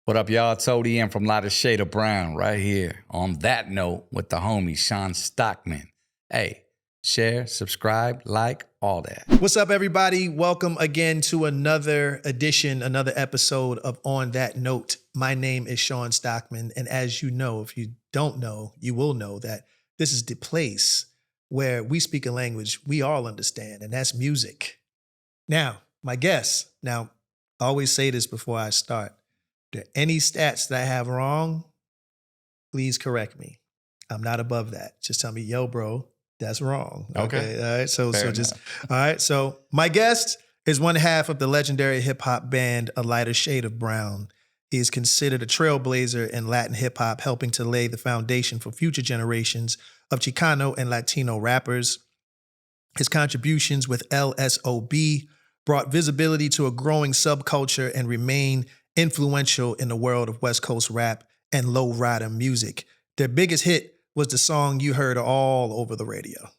What up, y'all? It's ODM from Lighter Shade of Brown right here on That Note with the homie Shawn Stockman. Hey, share, subscribe, like, all that. What's up, everybody? Welcome again to another edition, another episode of On That Note. My name is Shawn Stockman, and as you know, if you don't know, you will know that this is the place where we speak a language we all understand, and that's music. Now, my guest. Now, I always say this before I start. If there are any stats that I have wrong, please correct me. I'm not above that. Just tell me, yo, bro, that's wrong. Okay. All right. So my guest is one half of the legendary hip hop band A Lighter Shade of Brown. He is considered a trailblazer in Latin hip hop, helping to lay the foundation for future generations of Chicano and Latino rappers. His contributions with LSOB brought visibility to a growing subculture and remain influential in the world of West Coast rap and lowrider music. Their biggest hit was the song you heard all over the radio,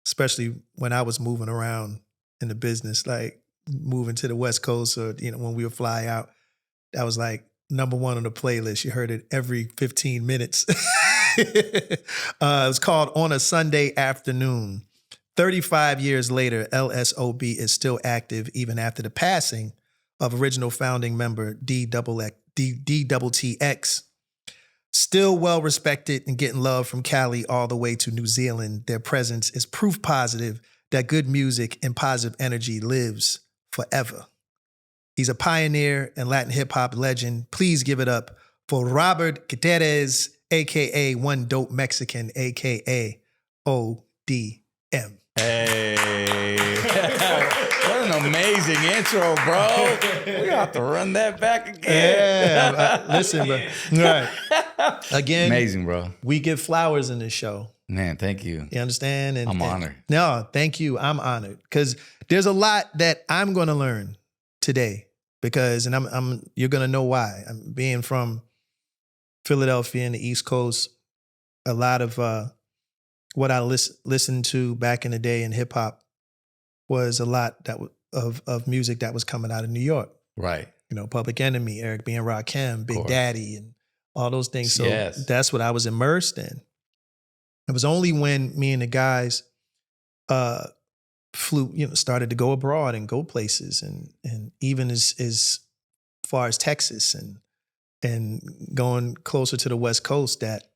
especially when I was moving around in the business, like moving to the West Coast or, when we would fly out. That was like number one on the playlist. You heard it every 15 minutes. It was called On a Sunday Afternoon. 35 years later, LSOB is still active even after the passing of original founding member DTTX. Still well respected and getting love from Cali all the way to New Zealand. Their presence is proof positive that good music and positive energy lives forever. He's a pioneer and Latin hip hop legend. Please give it up for Robert Gutierrez, aka One Dope Mexican, aka ODM. Hey, what an amazing intro, bro. We have to run that back again. Yeah, listen, bro. Right. Again, amazing, bro. We give flowers in this show. Man, thank you. You understand? I'm honored. No, thank you. I'm honored because there's a lot that I'm going to learn today because, and you're going to know why. I'm being from Philadelphia and the East Coast. A lot of what I listened to back in the day in hip hop was a lot of music that was coming out of New York. Right. Public Enemy, Eric B. and Rakim, Big Daddy, and all those things. So That's what I was immersed in. It was only when me and the guys started to go abroad and go places and even as far as Texas and going closer to the West Coast that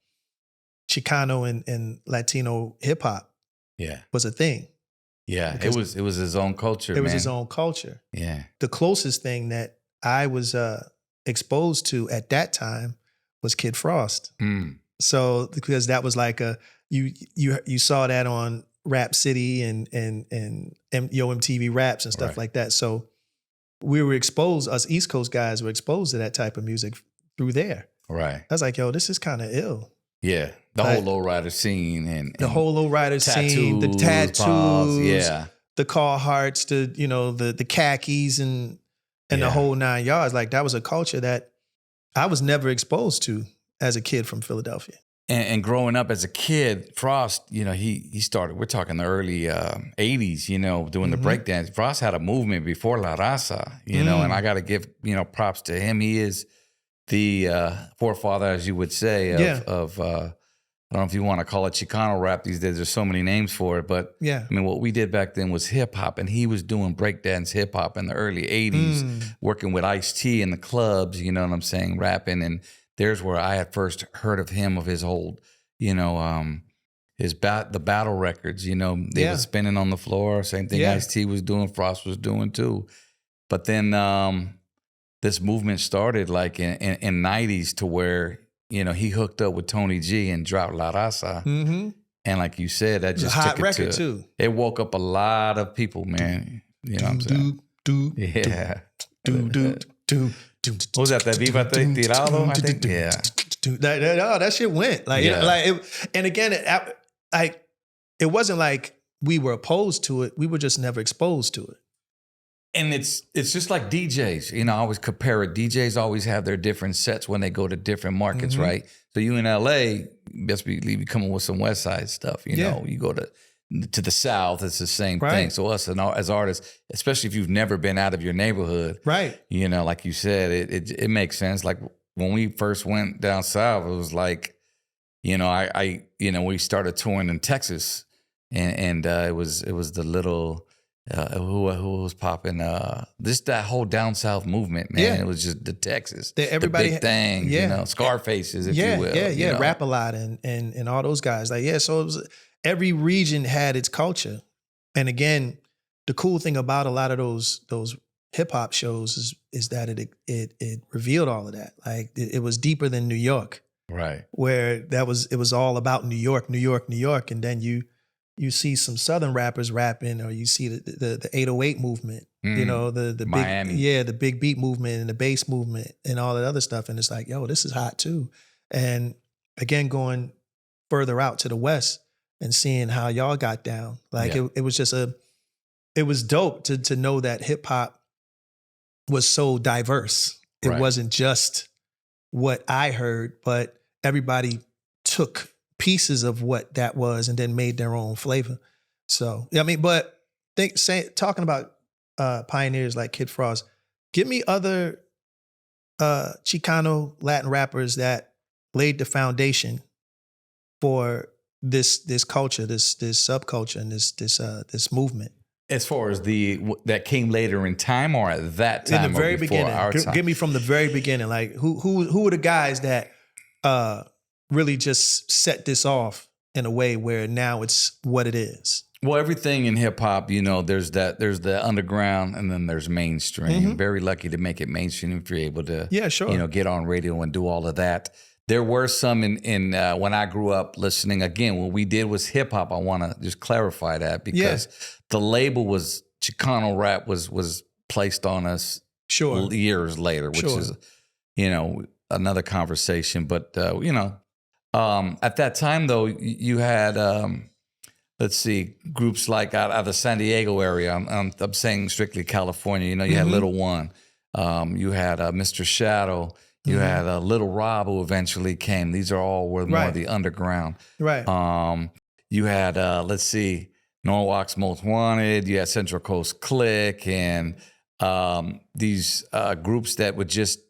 Chicano and Latino hip hop was a thing. Yeah, it was his own culture. It was his own culture. Yeah. The closest thing that I was exposed to at that time was Kid Frost. So because that was like you saw that on Rap City and MTV Raps and stuff like that. So we were exposed, us East Coast guys were exposed to that type of music through there. Right. I was like, yo, this is kind of ill. Yeah. The whole lowrider scene and the whole lowrider scene, the tattoos, the Carhartts, the khakis and the whole 9 yards. Like that was a culture that I was never exposed to as a kid from Philadelphia. And growing up as a kid, Frost, he started, we're talking the early 80s, doing the breakdance. Frost had a movement before La Raza, and I got to give, props to him. He is the forefather, as you would say, of I don't know if you want to call it Chicano rap these days. There's so many names for it. But, I mean, what we did back then was hip-hop, and he was doing breakdance hip-hop in the early 80s, working with Ice-T in the clubs, you know what I'm saying, rapping. And there's where I had first heard of him, of his whole, the battle records, they were spinning on the floor. Same thing Ice-T was doing, Frost was doing too. But then this movement started like in 90s to where, he hooked up with Tony G and dropped La Raza. And like you said, that just hot took it record too. It woke up a lot of people, man. You know what I'm saying? What was that Viva Tirado, I think? Yeah. That shit went. And again, it wasn't like we were opposed to it. We were just never exposed to it. And it's just like DJs. I always compare it. DJs always have their different sets when they go to different markets, right? So you in LA, best believe you coming with some West Side stuff. You go to the South, it's the same thing. So us as artists, especially if you've never been out of your neighborhood, right? Like you said, it makes sense. Like when we first went down south, it was like, I we started touring in Texas, and it was the little who was popping just that whole down south movement, man. Yeah. It was just the Texas, Everybody, the big thing, Scarfaces, if you will. Yeah, Rap a Lot and all those guys. Like, so it was, every region had its culture. And again, the cool thing about a lot of those hip hop shows is that it revealed all of that. Like it was deeper than New York. Right. Where it was all about New York, and then you see some Southern rappers rapping, or you see the 808 movement, the Miami. big, the big beat movement and the bass movement and all that other stuff. And it's like, yo, this is hot too. And again, going further out to the West and seeing how y'all got down, like it was just it was dope to know that hip hop was so diverse. It wasn't just what I heard, but everybody took pieces of what that was and then made their own flavor. So, I mean, but talking about pioneers like Kid Frost, give me other Chicano Latin rappers that laid the foundation for this culture, this subculture, and this movement. As far as that came later in time, or at that time, in the very beginning, our time? Give me from the very beginning. Like who are the guys that really just set this off in a way where now it's what it is? Well, everything in hip hop, there's the underground and then there's mainstream. Mm-hmm. Very lucky to make it mainstream if you're able to, get on radio and do all of that. There were some in when I grew up listening. Again, what we did was hip hop. I want to just clarify that because the label was Chicano rap was placed on us years later, which is another conversation. But at that time though, you had let's see, groups like out of the San Diego area. I'm saying strictly California. You had Little One, you had Mr. Shadow. You had Little Rob, who eventually came. These are all more the underground. Right. You had, let's see, Norwalk's Most Wanted. You had Central Coast Click, and these groups that would just,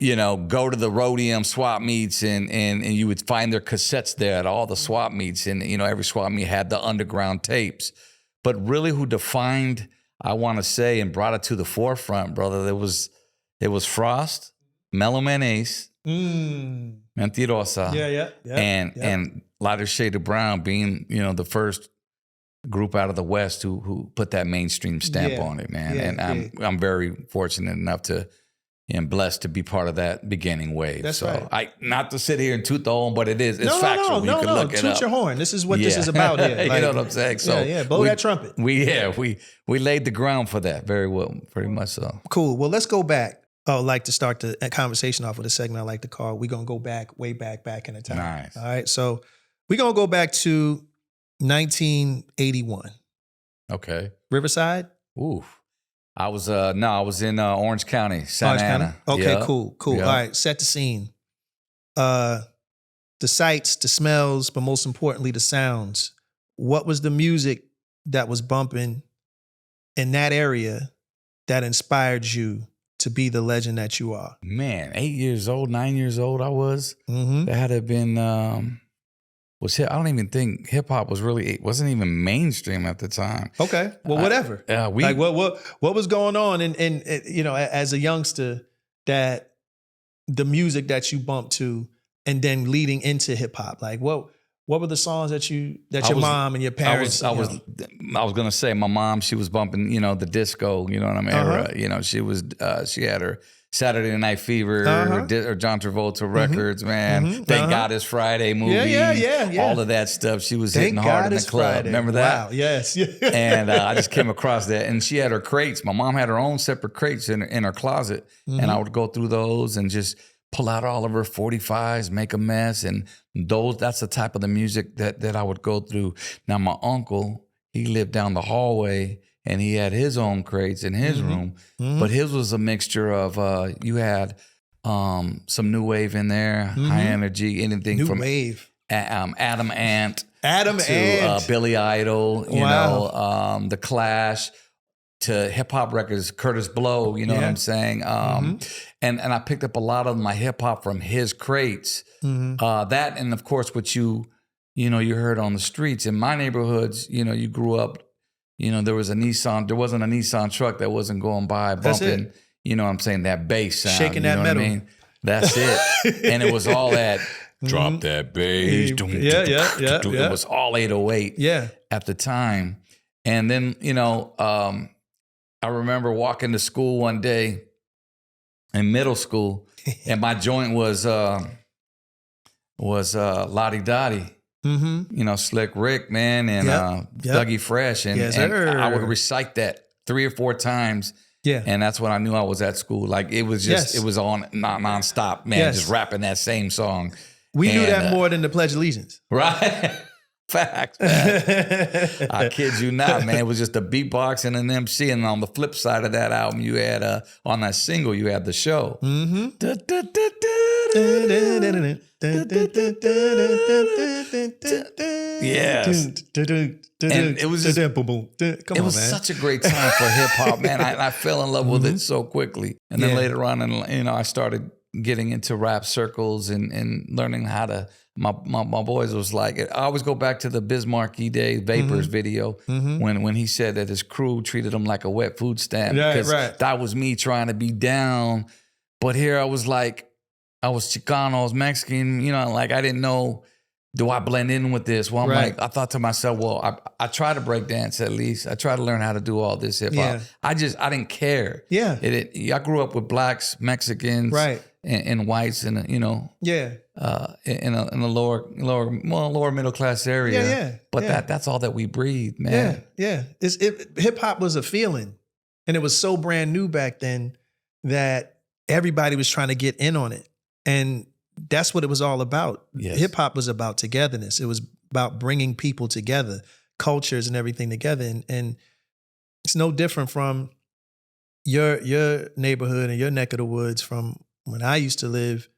go to the Rhodium swap meets, and you would find their cassettes there at all the swap meets, and every swap meet had the underground tapes. But really, who defined, I want to say, and brought it to the forefront, brother, it was Frost, Mellow Man Ace, Mentirosa, and Lighter Shade of Brown being, the first group out of the West who put that mainstream stamp on it, man. And I'm very fortunate enough and blessed to be part of that beginning wave. That's right. Not to sit here and toot the horn, but it's factual. No, you can look it toot up. your horn. This is what this is about here. Like, you know what I'm saying? So blow that trumpet. We laid the ground for that very well, pretty much so. Cool. Well, let's go back. I would like to start the conversation off with a segment I like to call, we're going to go back, way back in the time. Nice. All right. So we're going to go back to 1981. Okay. Riverside? Ooh. I was in Orange County, Santa Ana. Okay, yep. Cool. Yep. All right, set the scene. The sights, the smells, but most importantly, the sounds. What was the music that was bumping in that area that inspired you to be the legend that you are? Man, 8 years old, 9 years old I was. Mm-hmm. That had to have been, I don't even think hip hop wasn't even mainstream at the time. Okay, well, whatever. What was going on in as a youngster, that the music that you bumped to and then leading into hip hop? Like what were the songs that your mom and your parents? I was gonna say my mom. She was bumping, the disco. You know what I mean? Era. She was. She had her Saturday Night Fever or John Travolta records. Man, Thank God It's Friday movie. Yeah. All of that stuff. She was hitting hard in the club. Friday. Remember that? Wow. Yes. And I just came across that, and she had her crates. My mom had her own separate crates in her closet, and I would go through those and just pull out all of her 45s, make a mess. And that's the type of the music that I would go through. Now, my uncle, he lived down the hallway and he had his own crates in his room, but his was a mixture of, you had some new wave in there, high energy, anything new from wave. Adam Ant to Billy Idol, The Clash, to hip hop records, Curtis Blow, you know what I'm saying? And I picked up a lot of my hip hop from his crates. That, and of course, what you heard on the streets. In my neighborhoods, you grew up, there wasn't a Nissan truck that wasn't going by bumping, you know what I'm saying, that bass sound. Shaking that metal. What I mean? That's it. And it was all that, drop that bass. It was all 808 at the time. And then, I remember walking to school one day in middle school, and my joint was Lottie Dottie. Slick Rick, man, and Dougie Fresh. And I would recite that 3 or 4 times. Yeah. And that's when I knew I was at school. Like it was just, it was on nonstop, man, just rapping that same song. We knew that more than the Pledge of Allegiance. Right. Facts, man. I kid you not, man. It was just a beatbox and an MC. And on the flip side of that album, you had, on that single, you had the show. Yes. And it was just, it was such a great time for hip hop, man. I fell in love with it so quickly. And then later on, I started getting into rap circles and learning how to, my boys was like, I always go back to the Bismarcky Day Vapors video when he said that his crew treated him like a wet food stamp. Because that was me trying to be down. But here I was like, I was Chicano, I was Mexican, like I didn't know, do I blend in with this? Well, I'm like, I thought to myself, well, I try to break dance at least. I try to learn how to do all this hip hop. I didn't care. Yeah. I grew up with blacks, Mexicans, and whites, and in a lower middle class area. But that's all that we breathed, man. Hip hop was a feeling, and it was so brand new back then that everybody was trying to get in on it, and that's what it was all about. Yes. Hip hop was about togetherness. It was about bringing people together, cultures and everything together. And it's no different from your neighborhood and your neck of the woods from when I used to live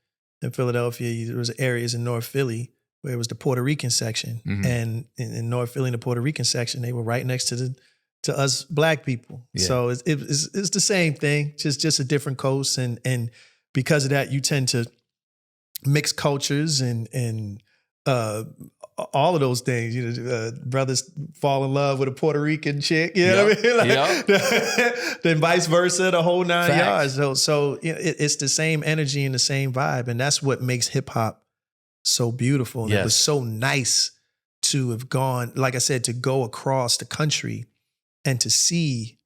in Philadelphia. There was areas in North Philly where it was the Puerto Rican section. And in North Philly, in the Puerto Rican section, they were right next to us black people. So it's the same thing, just a different coast. And because of that, you tend to mix cultures and all of those things. Brothers fall in love with a Puerto Rican chick, what I mean? Then vice versa, the whole 9 yards. So it's the same energy and the same vibe, and that's what makes hip hop so beautiful. And it was so nice to have gone, like I said, to go across the country and to see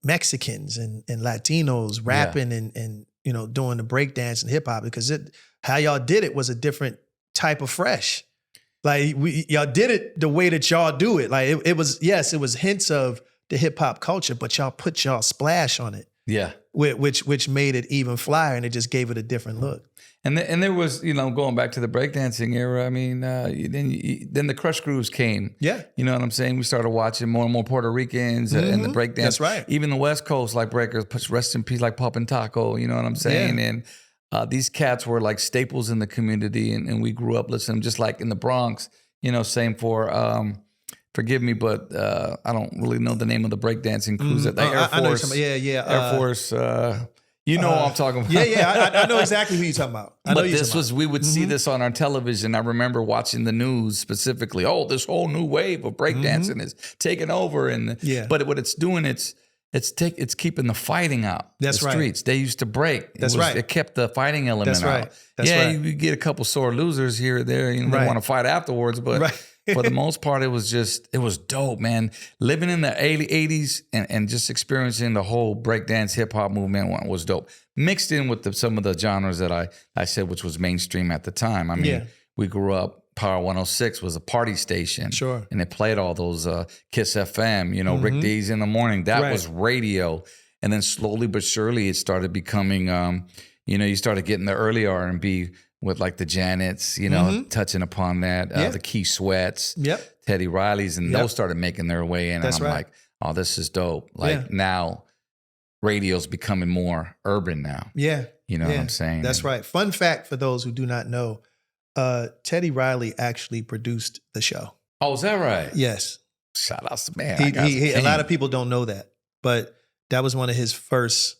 Mexicans and Latinos rapping and doing the breakdance and hip hop, because how y'all did it was a different type of fresh. Like y'all did it the way that y'all do it. Like it was hints of the hip hop culture, but y'all put y'all splash on it. Yeah. Which made it even flyer, and it just gave it a different look. And there was, going back to the breakdancing era, I mean, then the Crush Grooves came. Yeah. You know what I'm saying? We started watching more and more Puerto Ricans and the breakdance. That's right. Even the West Coast, like breakers, rest in peace, like Pop and Taco, you know what I'm saying? Yeah. And these cats were like staples in the community, and we grew up listening, just like in the Bronx, same for, forgive me, but I don't really know the name of the breakdancing crews. Air Force. Air Force. What I'm talking about. I know exactly who you're talking about. We would see this on our television. I remember watching the news specifically. Oh, this whole new wave of breakdancing is taking over. But what it's doing, it's keeping the fighting out. That's the streets. They used to break. It kept the fighting element out. That's right. You get a couple sore losers here or there. They want to fight afterwards, but for the most part, it was dope, man. Living in the 80s and just experiencing the whole breakdance hip hop movement was dope. Mixed in with some of the genres that I said, which was mainstream at the time. I mean, we grew up, Power 106 was a party station. Sure. And it played all those Kiss FM, Rick Dees in the morning. That was radio. And then slowly but surely it started becoming, you started getting the early R&B with like the Janets, touching upon that, the Key Sweats, Teddy Riley's, and those started making their way in. And I'm like, oh, this is dope. Like now radio's becoming more urban now. Yeah. You know what I'm saying? That's right. Fun fact for those who do not know, Teddy Riley actually produced the show. Oh, is that right? Yes. Shout out to man. A lot of people don't know that, but that was one of his first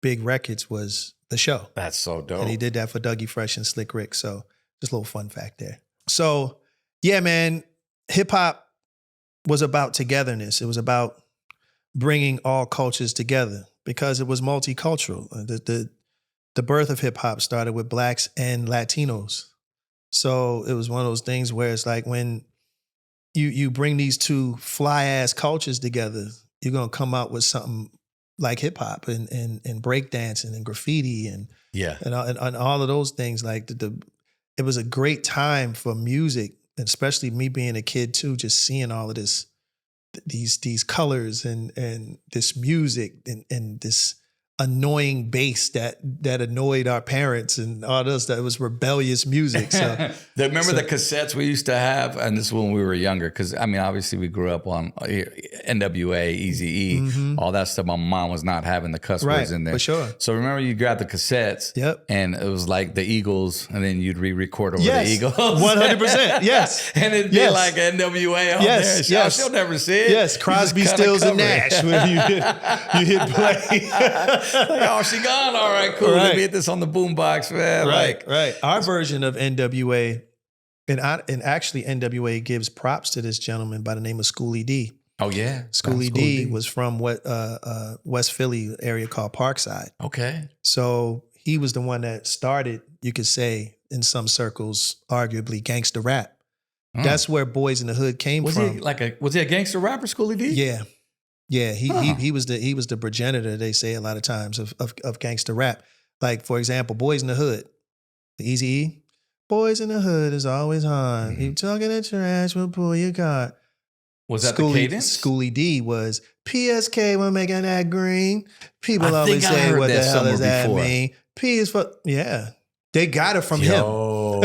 big records was The Show. That's so dope. And he did that for Dougie Fresh and Slick Rick. So just a little fun fact there. So yeah, man, hip hop was about togetherness. It was about bringing all cultures together because it was multicultural. The birth of hip hop started with blacks and Latinos. So it was one of those things where it's like when you bring these two fly ass cultures together, you're gonna come out with something like hip hop and breakdancing and graffiti and all of those things. Like it was a great time for music, and especially me being a kid too, just seeing all of these colors and this music and this annoying bass that annoyed our parents and all those, that was rebellious music. So remember the cassettes we used to have, and this is when we were younger, because I mean obviously we grew up on NWA, Eazy-E, all that stuff. My mom was not having the cuss words in there. For sure. So remember you grabbed the cassettes, and it was like the Eagles, and then you'd re-record over the Eagles. 100%. Yes. And it'd be like NWA on there. She'll never see it. Yes, Crosby, Stills, and Nash when you hit play. Like, oh, she gone. All right, cool. Let me hit this on the boombox, man. Right. Our version of NWA, and actually NWA gives props to this gentleman by the name of Schoolie D. Oh yeah, Schoolie D was from West Philly area called Parkside. Okay, so he was the one that started, you could say, in some circles, arguably gangster rap. That's where Boys in the Hood came from. Was he a gangster rapper, Schoolie D? Yeah. Yeah, he was the progenitor, they say a lot of times, of gangster rap. Like, for example, Boys in the Hood, the Eazy-E. Boys in the Hood is always hard. You talking at your ass, we'll pull your car. Was that the cadence? Schoolie D was PSK, we're making that green. People always say, what the hell does that mean? P is for, yeah. They got it from him. Well,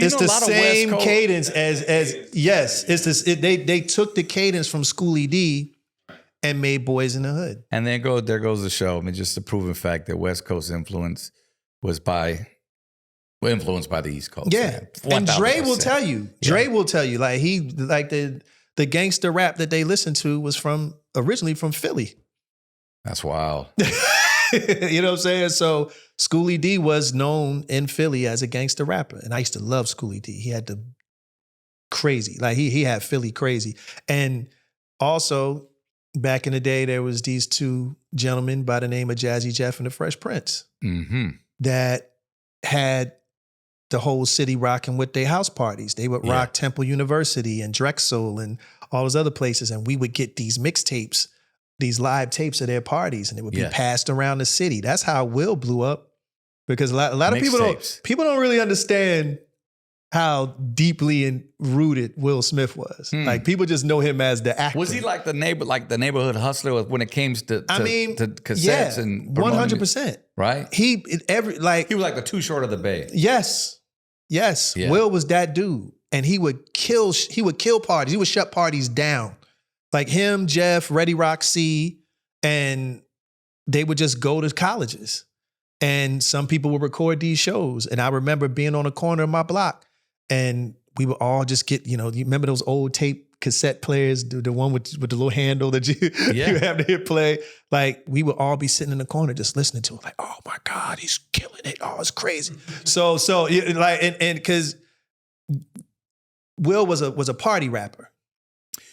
it's the same cadence as yes. It's this. They took the cadence from Schoolie D and made Boys in the Hood. And then there goes the show. I mean, just the proven fact that West Coast influence was influenced by the East Coast. Yeah, and Dre will tell you. Dre will tell you like the gangster rap that they listened to was originally from Philly. That's wild. You know what I'm saying? So Schoolie D was known in Philly as a gangster rapper. And I used to love Schoolie D. He had the crazy, like he had Philly crazy. And also back in the day, there was these two gentlemen by the name of Jazzy Jeff and the Fresh Prince that had the whole city rocking with their house parties. They would rock Temple University and Drexel and all those other places. And we would get these mixtapes, these live tapes of their parties, and it would be passed around the city. That's how Will blew up, because a lot of people don't really understand how deeply rooted Will Smith was. Like, people just know him as the actor. Was he like the neighborhood hustler when it came to cassettes and 100%. Right? He was like the Too Short of the Bay. Yes. Yeah. Will was that dude, and he would kill parties. He would shut parties down. Like him, Jeff, Ready Rock C, and they would just go to colleges. And some people would record these shows. And I remember being on a corner of my block, and we would all just get, you remember those old tape cassette players, the one with the little handle that you have to hit play? Like, we would all be sitting in the corner just listening to it. Like, oh my God, he's killing it. Oh, it's crazy. So like, and because Will was a party rapper.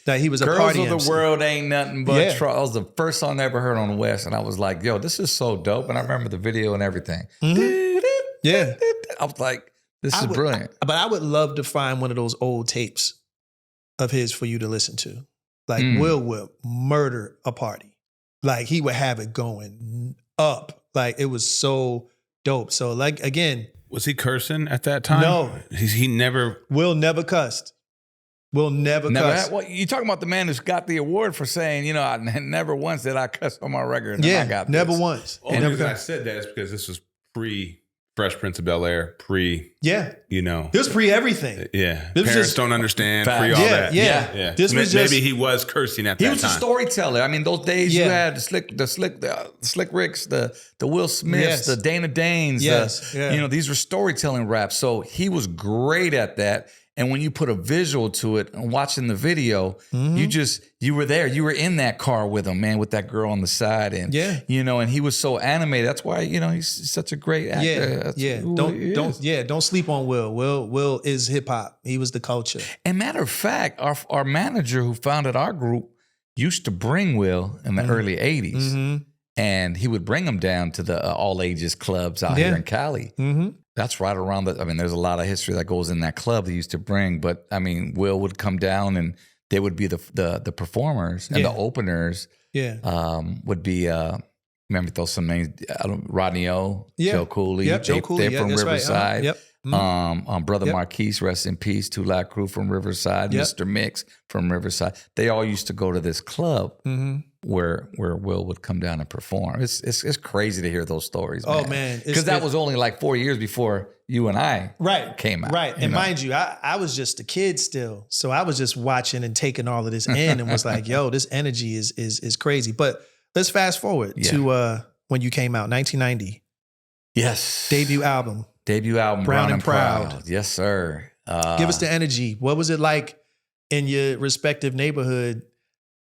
That he was a party Girls of MC. the World Ain't Nothing But Trouble. That was the first song I ever heard on the West. And I was like, yo, this is so dope. And I remember the video and everything. Yeah. I was like, this is brilliant. But I would love to find one of those old tapes of his for you to listen to. Like, Will would murder a party. Like, he would have it going up. Like, it was so dope. So, like, again. Was he cursing at that time? No. He never. Will never cussed. Will never cuss. Well, you talking about the man who's got the award for saying, I never once did I cuss on my record. And I got never this. Once. The only reason I said that is because this was pre-Fresh Prince of Bel-Air, It was pre everything. Yeah. This Parents don't understand, pre all that. Yeah. This was maybe he was cursing at that time. He was a storyteller. I mean, those days you had the Slick Ricks, the Will Smiths, the Dana Danes. These were storytelling raps. So he was great at that. And when you put a visual to it and watching the video, you were there. You were in that car with him, man, with that girl on the side. And, and he was so animated. That's why, he's such a great actor. Don't sleep on Will. Will is hip hop. He was the culture. And matter of fact, our manager who founded our group used to bring Will in the early 80s. And he would bring him down to the all ages clubs out here in Cali. That's right around there's a lot of history that goes in that club they used to bring. But Will would come down and they would be the performers and the openers. Would be remember those some names, Rodney O, Joe Cooley. Joe Cooley. They're from Riverside. Right. Brother Marquise, rest in peace, Two Lot Crew from Riverside, Mr. Mix from Riverside. They all used to go to this club where Will would come down and perform. It's crazy to hear those stories. Oh man, because that was only like 4 years before you and I came out. Right, and mind you, I was just a kid still, so I was just watching and taking all of this in, and was like, "Yo, this energy is crazy." But let's fast forward to when you came out, 1990. Yes, debut album, Brown and Proud. Yes, sir. Give us the energy. What was it like in your respective neighborhood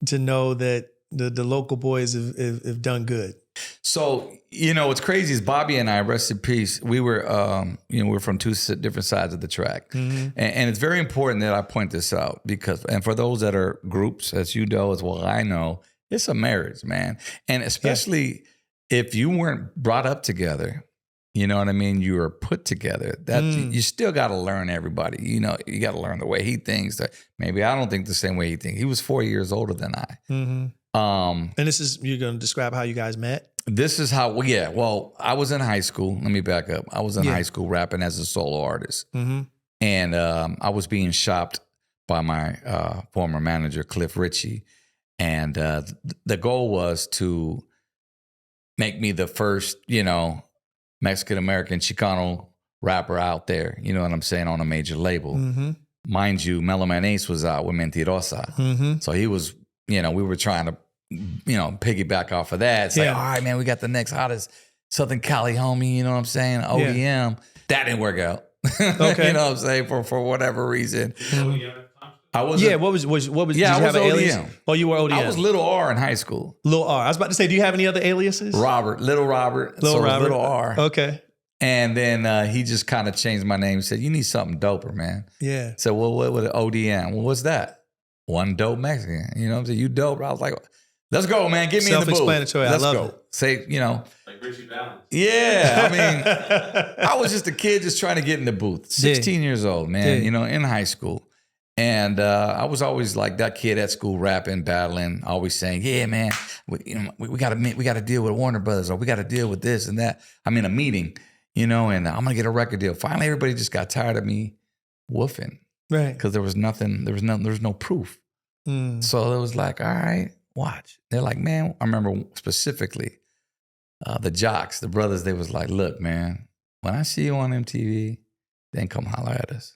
to know that the local boys have done good? So, what's crazy is Bobby and I, rest in peace, we were, we're from two different sides of the track. And it's very important that I point this out because, and for those that are groups, as you know, as well I know, it's a marriage, man. And especially if you weren't brought up together, you know what I mean? You were put together. That you still got to learn everybody. You got to learn the way he thinks. Maybe I don't think the same way he thinks. He was 4 years older than I. And this is, you're going to describe how you guys met? This is how, well, I was in high school. Let me back up. I was in high school rapping as a solo artist. And I was being shopped by my former manager, Cliff Ritchie. And the goal was to make me the first, Mexican-American Chicano rapper out there, you know what I'm saying, on a major label. Mind you, Mellow Man Ace was out with Mentirosa. So he was, we were trying to, piggyback off of that. It's like, all right, man, we got the next hottest Southern Cali homie, you know what I'm saying, OEM. That didn't work out. Okay. You know what I'm saying, for whatever reason. I was what was did you have an alias? Oh, you were ODM. I was Little R in high school. Little R. I was about to say, do you have any other aliases? Little Robert. Little R. Okay. And then he just kind of changed my name. He said, "You need something doper, man." Yeah. So what would ODM? Well, what's that? One dope Mexican. You know what I'm saying? You dope. I was like, let's go, man. Get me in the booth. Self-explanatory. Let's I love go. it. Say, like Richie Valens. Yeah. I was just a kid just trying to get in the booth. 16 years old, man, in high school. And I was always like that kid at school, rapping, battling, always saying, "Yeah, man, we got to deal with Warner Brothers, or we got to deal with this and that." I'm in a meeting, and I'm gonna get a record deal. Finally, everybody just got tired of me woofing, right? Because there was no proof. So it was like, all right, watch. They're like, man, I remember specifically the jocks, the brothers. They was like, "Look, man, when I see you on MTV, then come holler at us."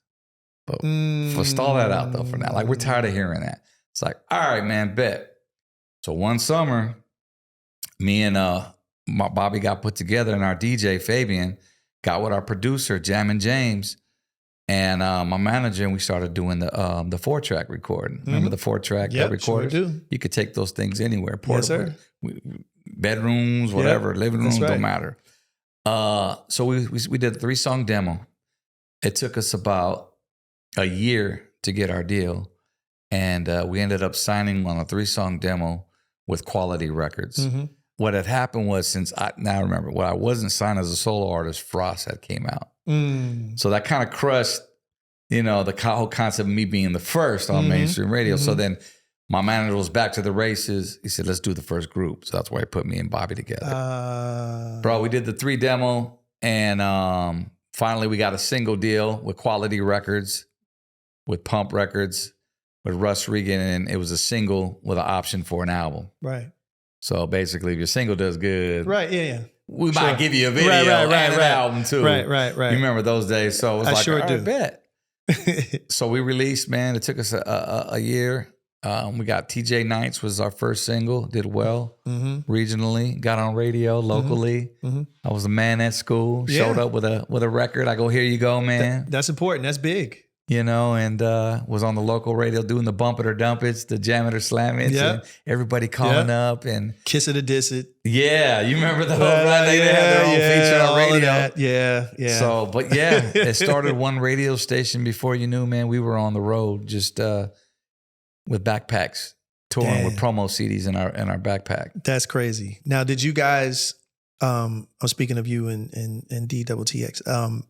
But stall that out though for now. Like, we're tired of hearing that. It's like, all right, man, bet. So one summer, me and my Bobby got put together, and our DJ Fabian got with our producer Jammin' James and my manager, and we started doing the 4-track recording. Remember the 4-track recorders? Sure do. You could take those things anywhere. Yes, sir. Bedrooms, whatever, living rooms, don't matter. So we did a 3-song demo. It took us about a year to get our deal, and we ended up signing on a 3-song demo with Quality Records. What had happened was, now I remember, when I wasn't signed as a solo artist, Frost had came out. So that kind of crushed, the whole concept of me being the first on mainstream radio. So then my manager was back to the races. He said, "Let's do the first group." So that's why he put me and Bobby together. Bro, we did the 3 demo, and finally we got a single deal with Quality Records, with Pump Records, with Russ Regan, and it was a single with an option for an album. Right. So basically, if your single does good, right, yeah. we might give you a video and an album too. Right. You remember those days? So it was I like, I bet. So we released, man. It took us a year. We got TJ Knights was our first single. Did well regionally. Got on radio locally. I was a man at school. Showed up with a record. I go, "Here you go, man." That's important. That's big. you know, and was on the local radio doing the bump it or dump it, the jam it or slam it. Yeah. And everybody calling up and Kiss it or diss it. yeah, you remember those, right? They had their own feature on all radio. of that. Yeah, yeah. So, but yeah, it started one radio station before you knew, man, we were on the road just with backpacks, touring with promo CDs in our backpack. That's crazy. Now, did you guys, I'm speaking of you and DTTX,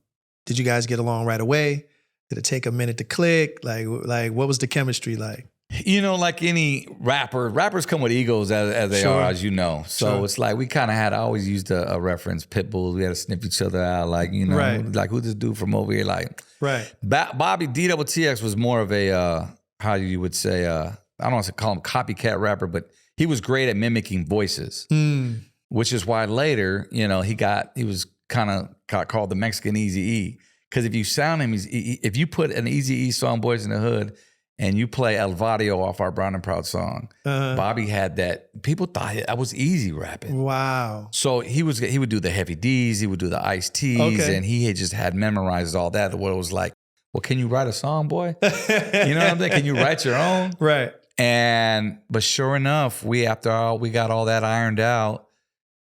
did you guys get along right away? Did it take a minute to click? Like what was the chemistry like? You know, like any rappers come with egos as they are, as you know. So it's like we kind of had always used a reference, Pitbulls. We had to sniff each other out, like, you know, like who this dude from over here? Like, Bobby DTTX was more of a, how you would say, I don't want to call him copycat rapper, but he was great at mimicking voices, which is why later, you know, he was kind of called the Mexican Eazy-E. Because if you sound him, if you put an Eazy-E song, Boys in the Hood, and you play El Vadio off our Brown and Proud song, Bobby had that. People thought that was easy rapping. Wow. So he would do the Heavy D's, he would do the Ice T's, and he had just had memorized all that. What it was like, well, can you write a song, boy? You know what I'm saying? Can you write your own? Right. But sure enough, we got all that ironed out.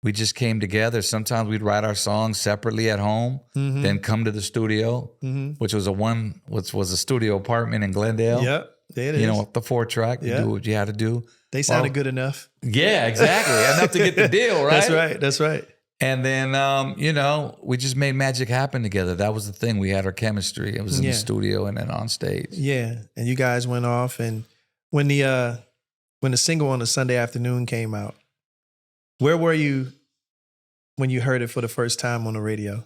We just came together. Sometimes we'd write our songs separately at home, then come to the studio, which was a studio apartment in Glendale. Yep, there it is. You know, the 4-track, you do what you had to do. They sounded good enough. Yeah, exactly. Enough to get the deal, right? That's right. And then, you know, we just made magic happen together. That was the thing. We had our chemistry. It was in the studio and then on stage. Yeah, and you guys went off. And when the single on a Sunday afternoon came out, where were you when you heard it for the first time on the radio?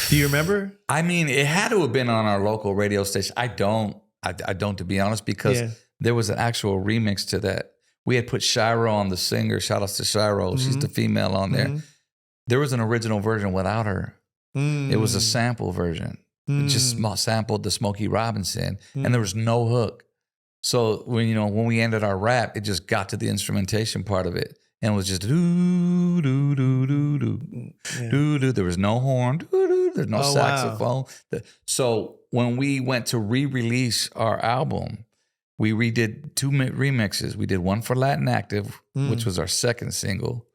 Do you remember? I mean, it had to have been on our local radio station. I don't, to be honest, because there was an actual remix to that. We had put Shiro on, the singer. Shout outs to Shiro. She's the female on there. There was an original version without her. It was a sample version. It just sampled the Smokey Robinson, and there was no hook. So when we ended our rap, it just got to the instrumentation part of it. And it was just doo doo doo doo doo doo doo. There was no horn. Doo doo. There's no saxophone. Wow. So when we went to re-release our album, we redid 2 remixes. We did one for Latin Active, which was our second single.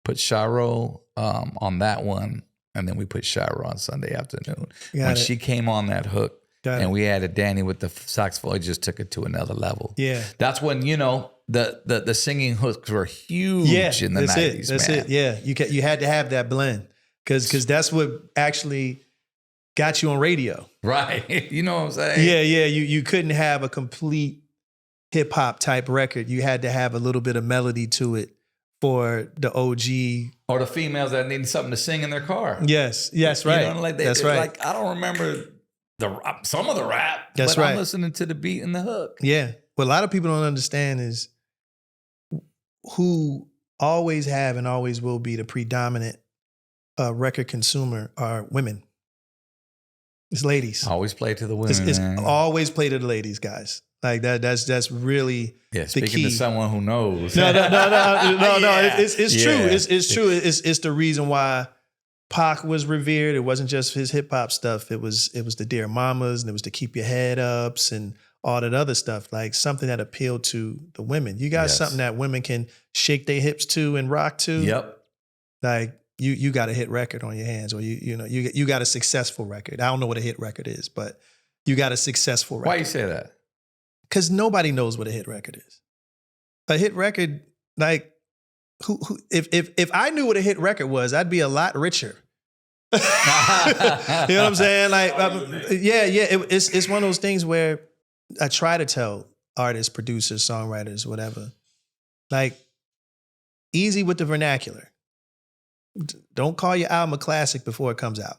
Put Shiro on that one, and then we put Shiro on Sunday Afternoon. When she came on that hook, and we added Danny with the saxophone, it just took it to another level. Yeah, that's when the singing hooks were huge in the 90s. That's it. Yeah, you had to have that blend because that's what actually got you on radio. Right. You know what I'm saying? Yeah. You couldn't have a complete hip hop type record. You had to have a little bit of melody to it for the OG. Or the females that needed something to sing in their car. Yes, right. You know, that's right. Like, I don't remember some of the rap, but I'm listening to the beat and the hook. Yeah. What a lot of people don't understand is who always have and always will be the predominant record consumer are women. It's ladies. Always play to the women. It's always play to the ladies, guys. Like that's really speaking the key. To someone who knows. No. It's true. It's true. It's the reason why Pac was revered. It wasn't just his hip hop stuff. It was the Dear Mamas and it was the Keep Your Head Ups and all that other stuff. Like something that appealed to the women. You got something that women can shake their hips to and rock to. Yep. Like you got a hit record on your hands, or you got a successful record. I don't know what a hit record is, but you got a successful record. Why you say that? Because nobody knows what a hit record is. A hit record, like, if I knew what a hit record was, I'd be a lot richer. You know what I'm saying? Like, it's one of those things where I try to tell artists, producers, songwriters, whatever, like, easy with the vernacular. Don't call your album a classic before it comes out.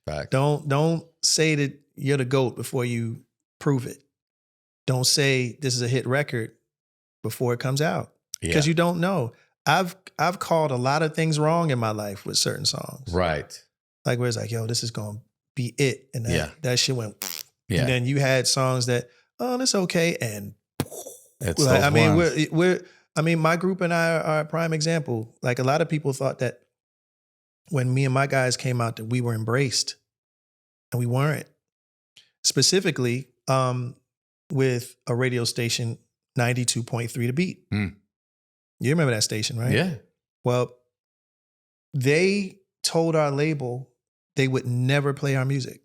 Fact. Don't say that you're the GOAT before you prove it. Don't say this is a hit record before it comes out because you don't know. I've called a lot of things wrong in my life with certain songs. Right. Like where it's like, yo, this is going to be it. And that shit went. Yeah. And then you had songs that, oh, that's okay. And it's like, I mean, my group and I are a prime example. Like a lot of people thought that when me and my guys came out that we were embraced and we weren't. specifically with a radio station, 92.3 The Beat. Mm. You remember that station, right? Yeah. Well, they told our label they would never play our music.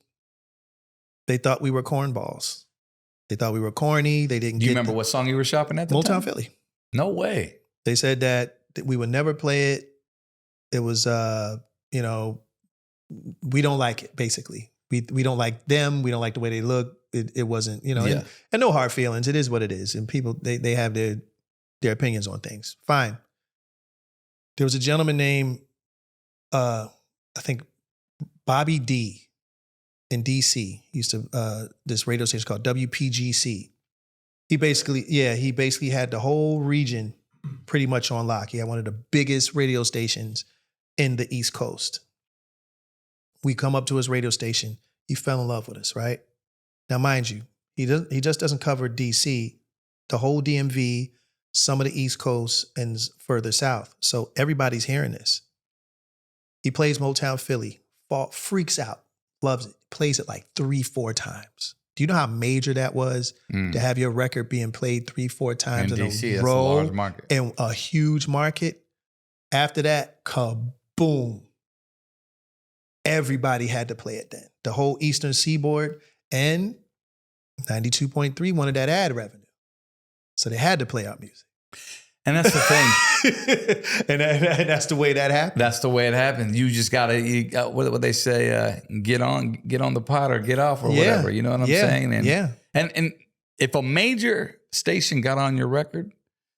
They thought we were cornballs. They thought we were corny. They didn't Do you get remember what song you were shopping at the Motown time? Philly. No way. They said that we would never play it. It was, you know, we don't like it, basically. We don't like them. We don't like the way they look. It wasn't, you know, Yeah. and no hard feelings. It is what it is. And people, they have their opinions on things. Fine. There was a gentleman named, I think, Bobby D in DC. He used to, this radio station called WPGC. He basically had the whole region pretty much on lock. He had one of the biggest radio stations in the East Coast. We come up to his radio station. He fell in love with us, right? Now, mind you, he just doesn't cover DC, the whole DMV, some of the East Coast, and further south. So everybody's hearing this. He plays Motown Philly, freaks out, loves it, plays it like 3-4 times. Do you know how major that was to have your record being played 3-4 times in DC, a row? that's a large market. In a huge market? After that, kaboom. Everybody had to play it then. The whole Eastern Seaboard, and 92.3 wanted that ad revenue. So they had to play our music. And that's the thing. and that's the way that happened. That's the way it happened. You just gotta, what they say, get on the pot or get off or whatever. You know what I'm saying? And, and if a major station got on your record,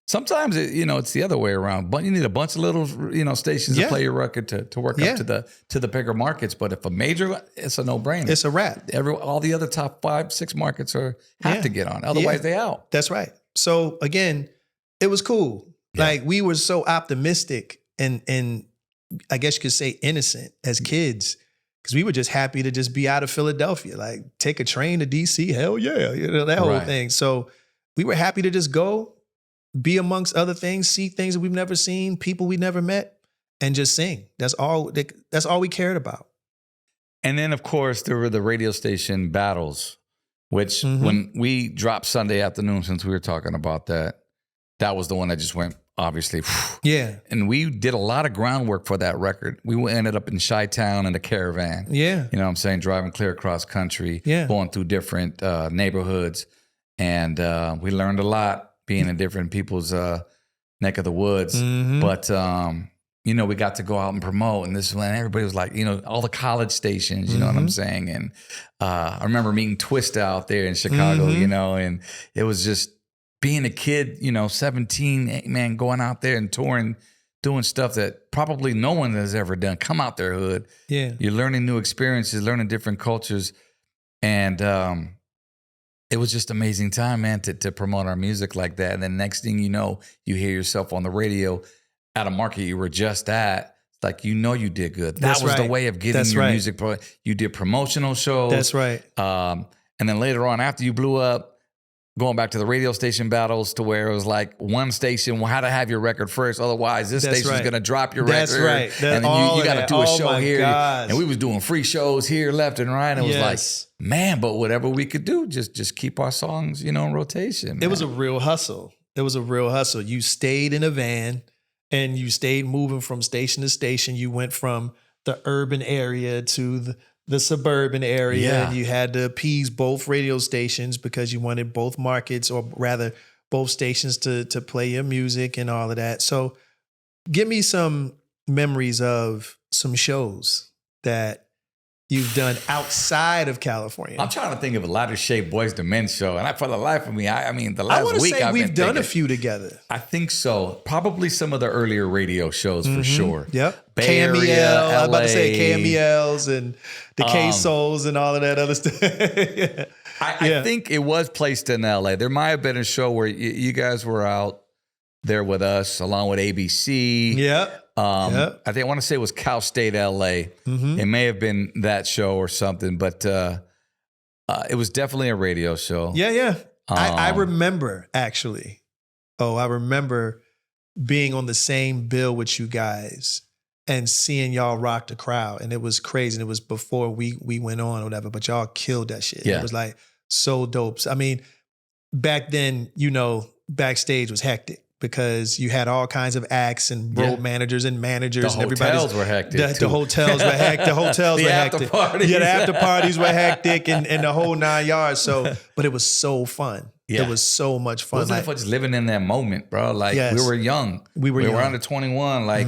sometimes it's the other way around. But you need a bunch of little stations to play your record to work up to the bigger markets. But if a major, it's a no-brainer. It's a wrap. All the other top 5-6 markets have to get on. Otherwise, they out. That's right. So again, it was cool. Yeah. Like we were so optimistic and I guess you could say innocent as kids, because we were just happy to just be out of Philadelphia, like take a train to DC. Hell yeah, that whole thing. So we were happy to just go, be amongst other things, see things that we've never seen, people we never met, and just sing. That's all we cared about. And then, of course, there were the radio station battles, which when we dropped Sunday Afternoon, since we were talking about that was the one that just went, obviously. Yeah. And we did a lot of groundwork for that record. We ended up in Chi-Town in a caravan. Yeah. You know what I'm saying? Driving clear across country, going through different neighborhoods. And we learned a lot being in different people's neck of the woods. But, we got to go out and promote. And this is when everybody was like, all the college stations, you know what I'm saying? And I remember meeting Twista out there in Chicago, and it was just being a kid, 17, man, going out there and touring, doing stuff that probably no one has ever done. Come out their hood. Yeah. You're learning new experiences, learning different cultures. And it was just amazing time, man, to promote our music like that. And then next thing you know, you hear yourself on the radio at a market you were just at. Like, you did good. That was the way of getting your music. You did promotional shows. That's right. And then later on, after you blew up, going back to the radio station battles to where it was like one station had to have your record first. Otherwise, this station's going to drop your record. That's right. And then you got to do a show here. Gosh. And we was doing free shows here, left and right. And it was like, man, but whatever we could do, just keep our songs, in rotation. Man. It was a real hustle. You stayed in a van and you stayed moving from station to station. You went from the urban area to the suburban area, and you had to appease both radio stations because you wanted both markets, or rather both stations to play your music and all of that. So give me some memories of some shows that you've done outside of California. I'm trying to think of a lighter shape Boys to Men show, and for the life of me, I mean, the last week we've done a few together. I think so. Probably some of the earlier radio shows for sure. Yep. Bay Area, LA. I was about to say KMELs and the K-Souls and all of that other stuff. I think it was placed in LA. There might have been a show where you guys were out there with us along with ABC. Yep. I want to say it was Cal State LA. It may have been that show or something, but it was definitely a radio show. Yeah. I remember actually. I remember being on the same bill with you guys and seeing y'all rock the crowd. And it was crazy. And it was before we went on or whatever, but y'all killed that shit. Yeah. It was like so dope. I mean, back then, you know, Backstage was hectic because you had all kinds of acts and road managers and managers. The And hotels were hectic. The hotels were hectic. The hotels The were after hectic. parties. Yeah, the after parties were hectic and the whole 9 yards. So, but it was so fun. Yeah. It was so much fun. Wasn't it for just living in that moment, bro? Like Yes. we were young. We were young. under 21. Like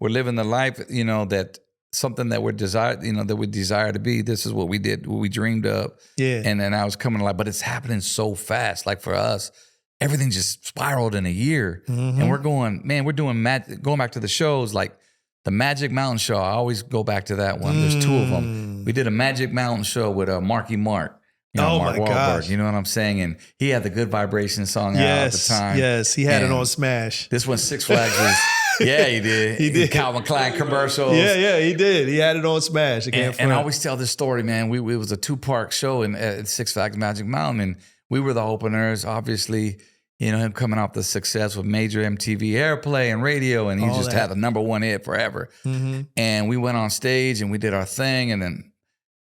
we're living the life, you know, that something that we're desired, you know, that we desire to be. This is what we did, what we dreamed of. Yeah. And then I was coming to life, but it's happening so fast. Like for us, everything just spiraled in a year. And we're going, man, we're doing going back to the shows, like the Magic Mountain show. I always go back to that one. There's 2 of them. We did a Magic Mountain show with Marky Mark. You know, Mark my Wahlberg, gosh. you know what I'm saying? And he had the Good Vibration song out at the time. Yes, he had it And on Smash. This one, Six Flags was, yeah, he did. He did. Calvin Klein commercials. Yeah, he did. He had it on Smash. And I always tell this story, man. It was a 2-part show at Six Flags Magic Mountain, and we were the openers. Obviously, you know, him coming off the success with major MTV airplay and radio, and he just had the #1 hit forever. And we went on stage and we did our thing, and then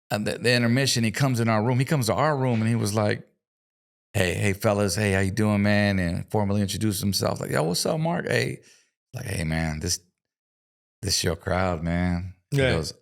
the intermission, he comes in our room. He comes to our room, and he was like, hey, fellas, hey, how you doing, man? And formally introduced himself. Like, yo, what's up, Mark? Hey, like, hey, man, this your crowd, man. He goes,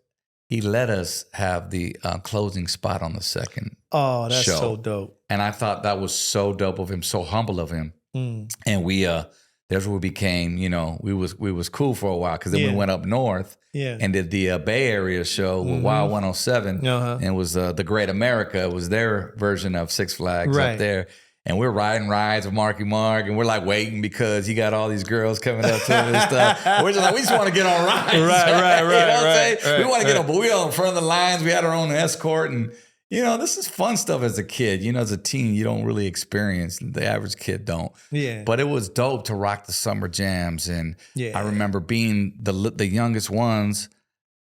he let us have the closing spot on the second Oh, that's show. so dope. And I thought that was so dope of him, so humble of him. And we, there's where we became, you know, we was cool for a while, because then we went up north and did the Bay Area show with Wild 107. And it was the Great America. It was their version of Six Flags up there. And we're riding rides with Marky Mark, and we're like waiting because he got all these girls coming up to him and stuff. We're just like, we just want to get on rides. You know what I'm saying? We want to get on, but we were in front of the lines. We had our own escort, and you know, this is fun stuff as a kid. You know, as a teen, you don't really experience. The average kid don't. Yeah. But it was dope to rock the summer jams, and I remember being the youngest ones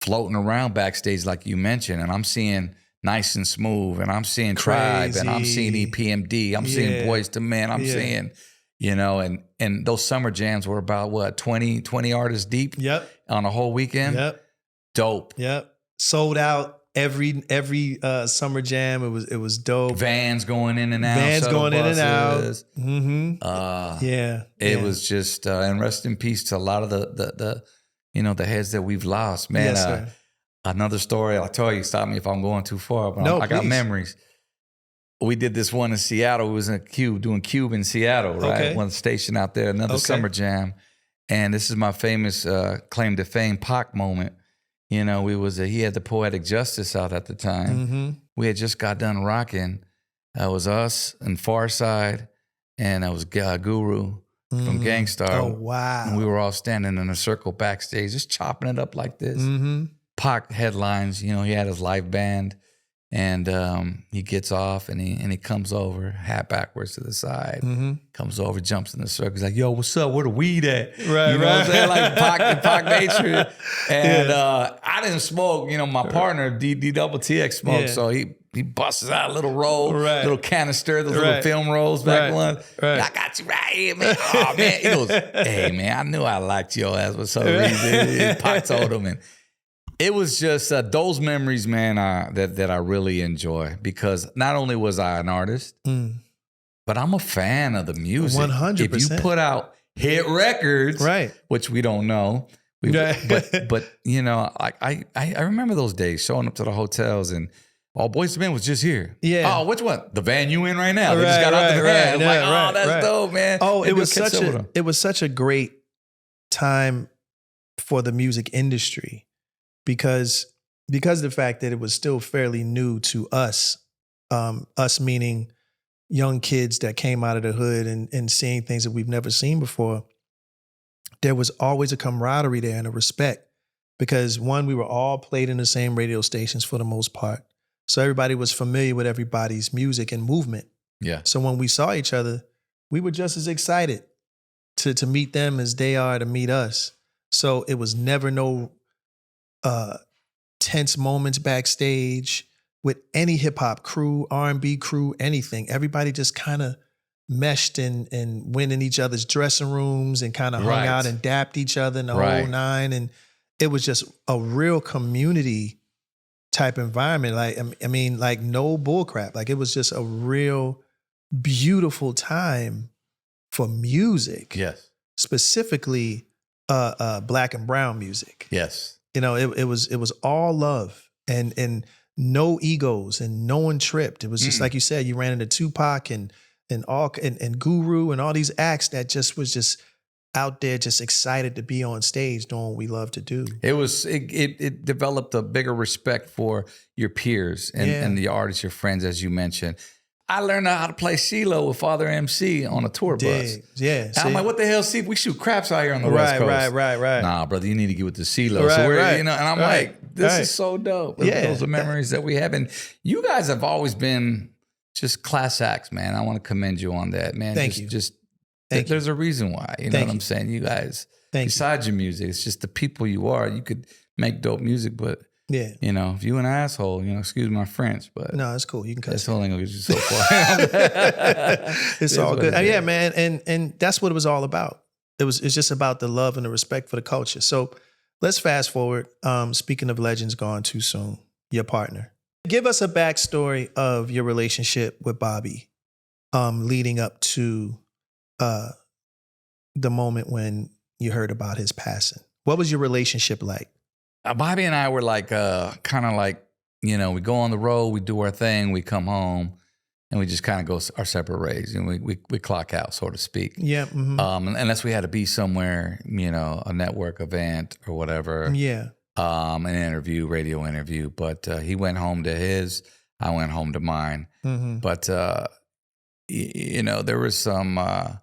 floating around backstage, like you mentioned, and I'm seeing Nice and Smooth, and I'm seeing Tribe, and I'm seeing EPMD, I'm seeing Boys to Men, I'm seeing, you know, and those summer jams were about what, 20 artists deep on a whole weekend? Dope. Sold out every summer jam. It was dope. Vans going in and out. It was just, and rest in peace to a lot of the you know, the heads that we've lost, man. Yes, sir. Another story, I'll tell you, stop me if I'm going too far, but I got memories. We did this one in Seattle. We was in doing Cube in Seattle, right? One station out there, another summer jam. And this is my famous claim to fame Pac moment. You know, he had the Poetic Justice out at the time. We had just got done rocking. It was us and Farside, and it was Guru from Gangstar. Oh, wow. And we were all standing in a circle backstage, just chopping it up like this. Pac headlines, you know, he had his live band, and he gets off and he comes over, hat backwards to the side, comes over, jumps in the circle. He's like, yo, what's up? Where the weed at? You know what I'm saying? Like Pac nature. And I didn't smoke. You know, my partner, D Double TX smoked, so he busts out a little roll, little canister, those little film rolls back one. I got you right here, man. Oh, man. He goes, hey, man, I knew I liked your ass for some reason. Pac told him, and it was just those memories, man, that I really enjoy, because not only was I an artist, but I'm a fan of the music. 100%. If you put out hit records, which we don't know, but you know, I remember those days showing up to the hotels and all Boys to Men was just here. Yeah. Oh, which one? The van you in right now. They just got out the van. That's dope, man. Oh, it was such a great time for the music industry. Because of the fact that it was still fairly new to us, us meaning young kids that came out of the hood and seeing things that we've never seen before, there was always a camaraderie there and a respect. Because one, we were all played in the same radio stations for the most part. So everybody was familiar with everybody's music and movement. Yeah. So when we saw each other, we were just as excited to meet them as they are to meet us. So it was never no tense moments backstage with any hip hop crew, R&B crew, anything. Everybody just kind of meshed and went in each other's dressing rooms and kind of hung out and dapped each other in the whole nine. And it was just a real community type environment. Like, I mean, like no bullcrap. Like it was just a real beautiful time for music. Yes. Specifically black and brown music. Yes. You know, it was all love and no egos and no one tripped. It was just like you said, you ran into Tupac and Guru and all these acts that just was just out there just excited to be on stage doing what we love to do. It developed a bigger respect for your peers and the artists, your friends, as you mentioned. I learned how to play CeeLo with Father MC on a tour bus. Yeah. And I'm like, what the hell, see, we shoot craps out here on the West Coast. Right. Nah, brother, you need to get with the CeeLo. Right, so we're, right, you know, and I'm like, this is so dope. Yeah. Those are memories that we have. And you guys have always been just class acts, man. I want to commend you on that, man. Thank you. There's a reason why. You know what I'm saying? You guys, besides your music, it's just the people you are. You could make dope music, but yeah, you know, if you an asshole, you know, excuse my French, but no, it's cool. You can cut. That's only gonna get you so far. It's all good. Yeah, man, and that's what it was all about. It's just about the love and the respect for the culture. So let's fast forward. Speaking of legends gone too soon, your partner. Give us a backstory of your relationship with Bobby, leading up to the moment when you heard about his passing. What was your relationship like? Bobby and I were like, kind of like, you know, we go on the road, we do our thing, we come home, and we just kind of go our separate ways, and we clock out, so to speak. Yeah. Mm-hmm. Unless we had to be somewhere, you know, a network event or whatever. Yeah. An interview, radio interview. But he went home to his, I went home to mine. Mm-hmm. But you know, there was some a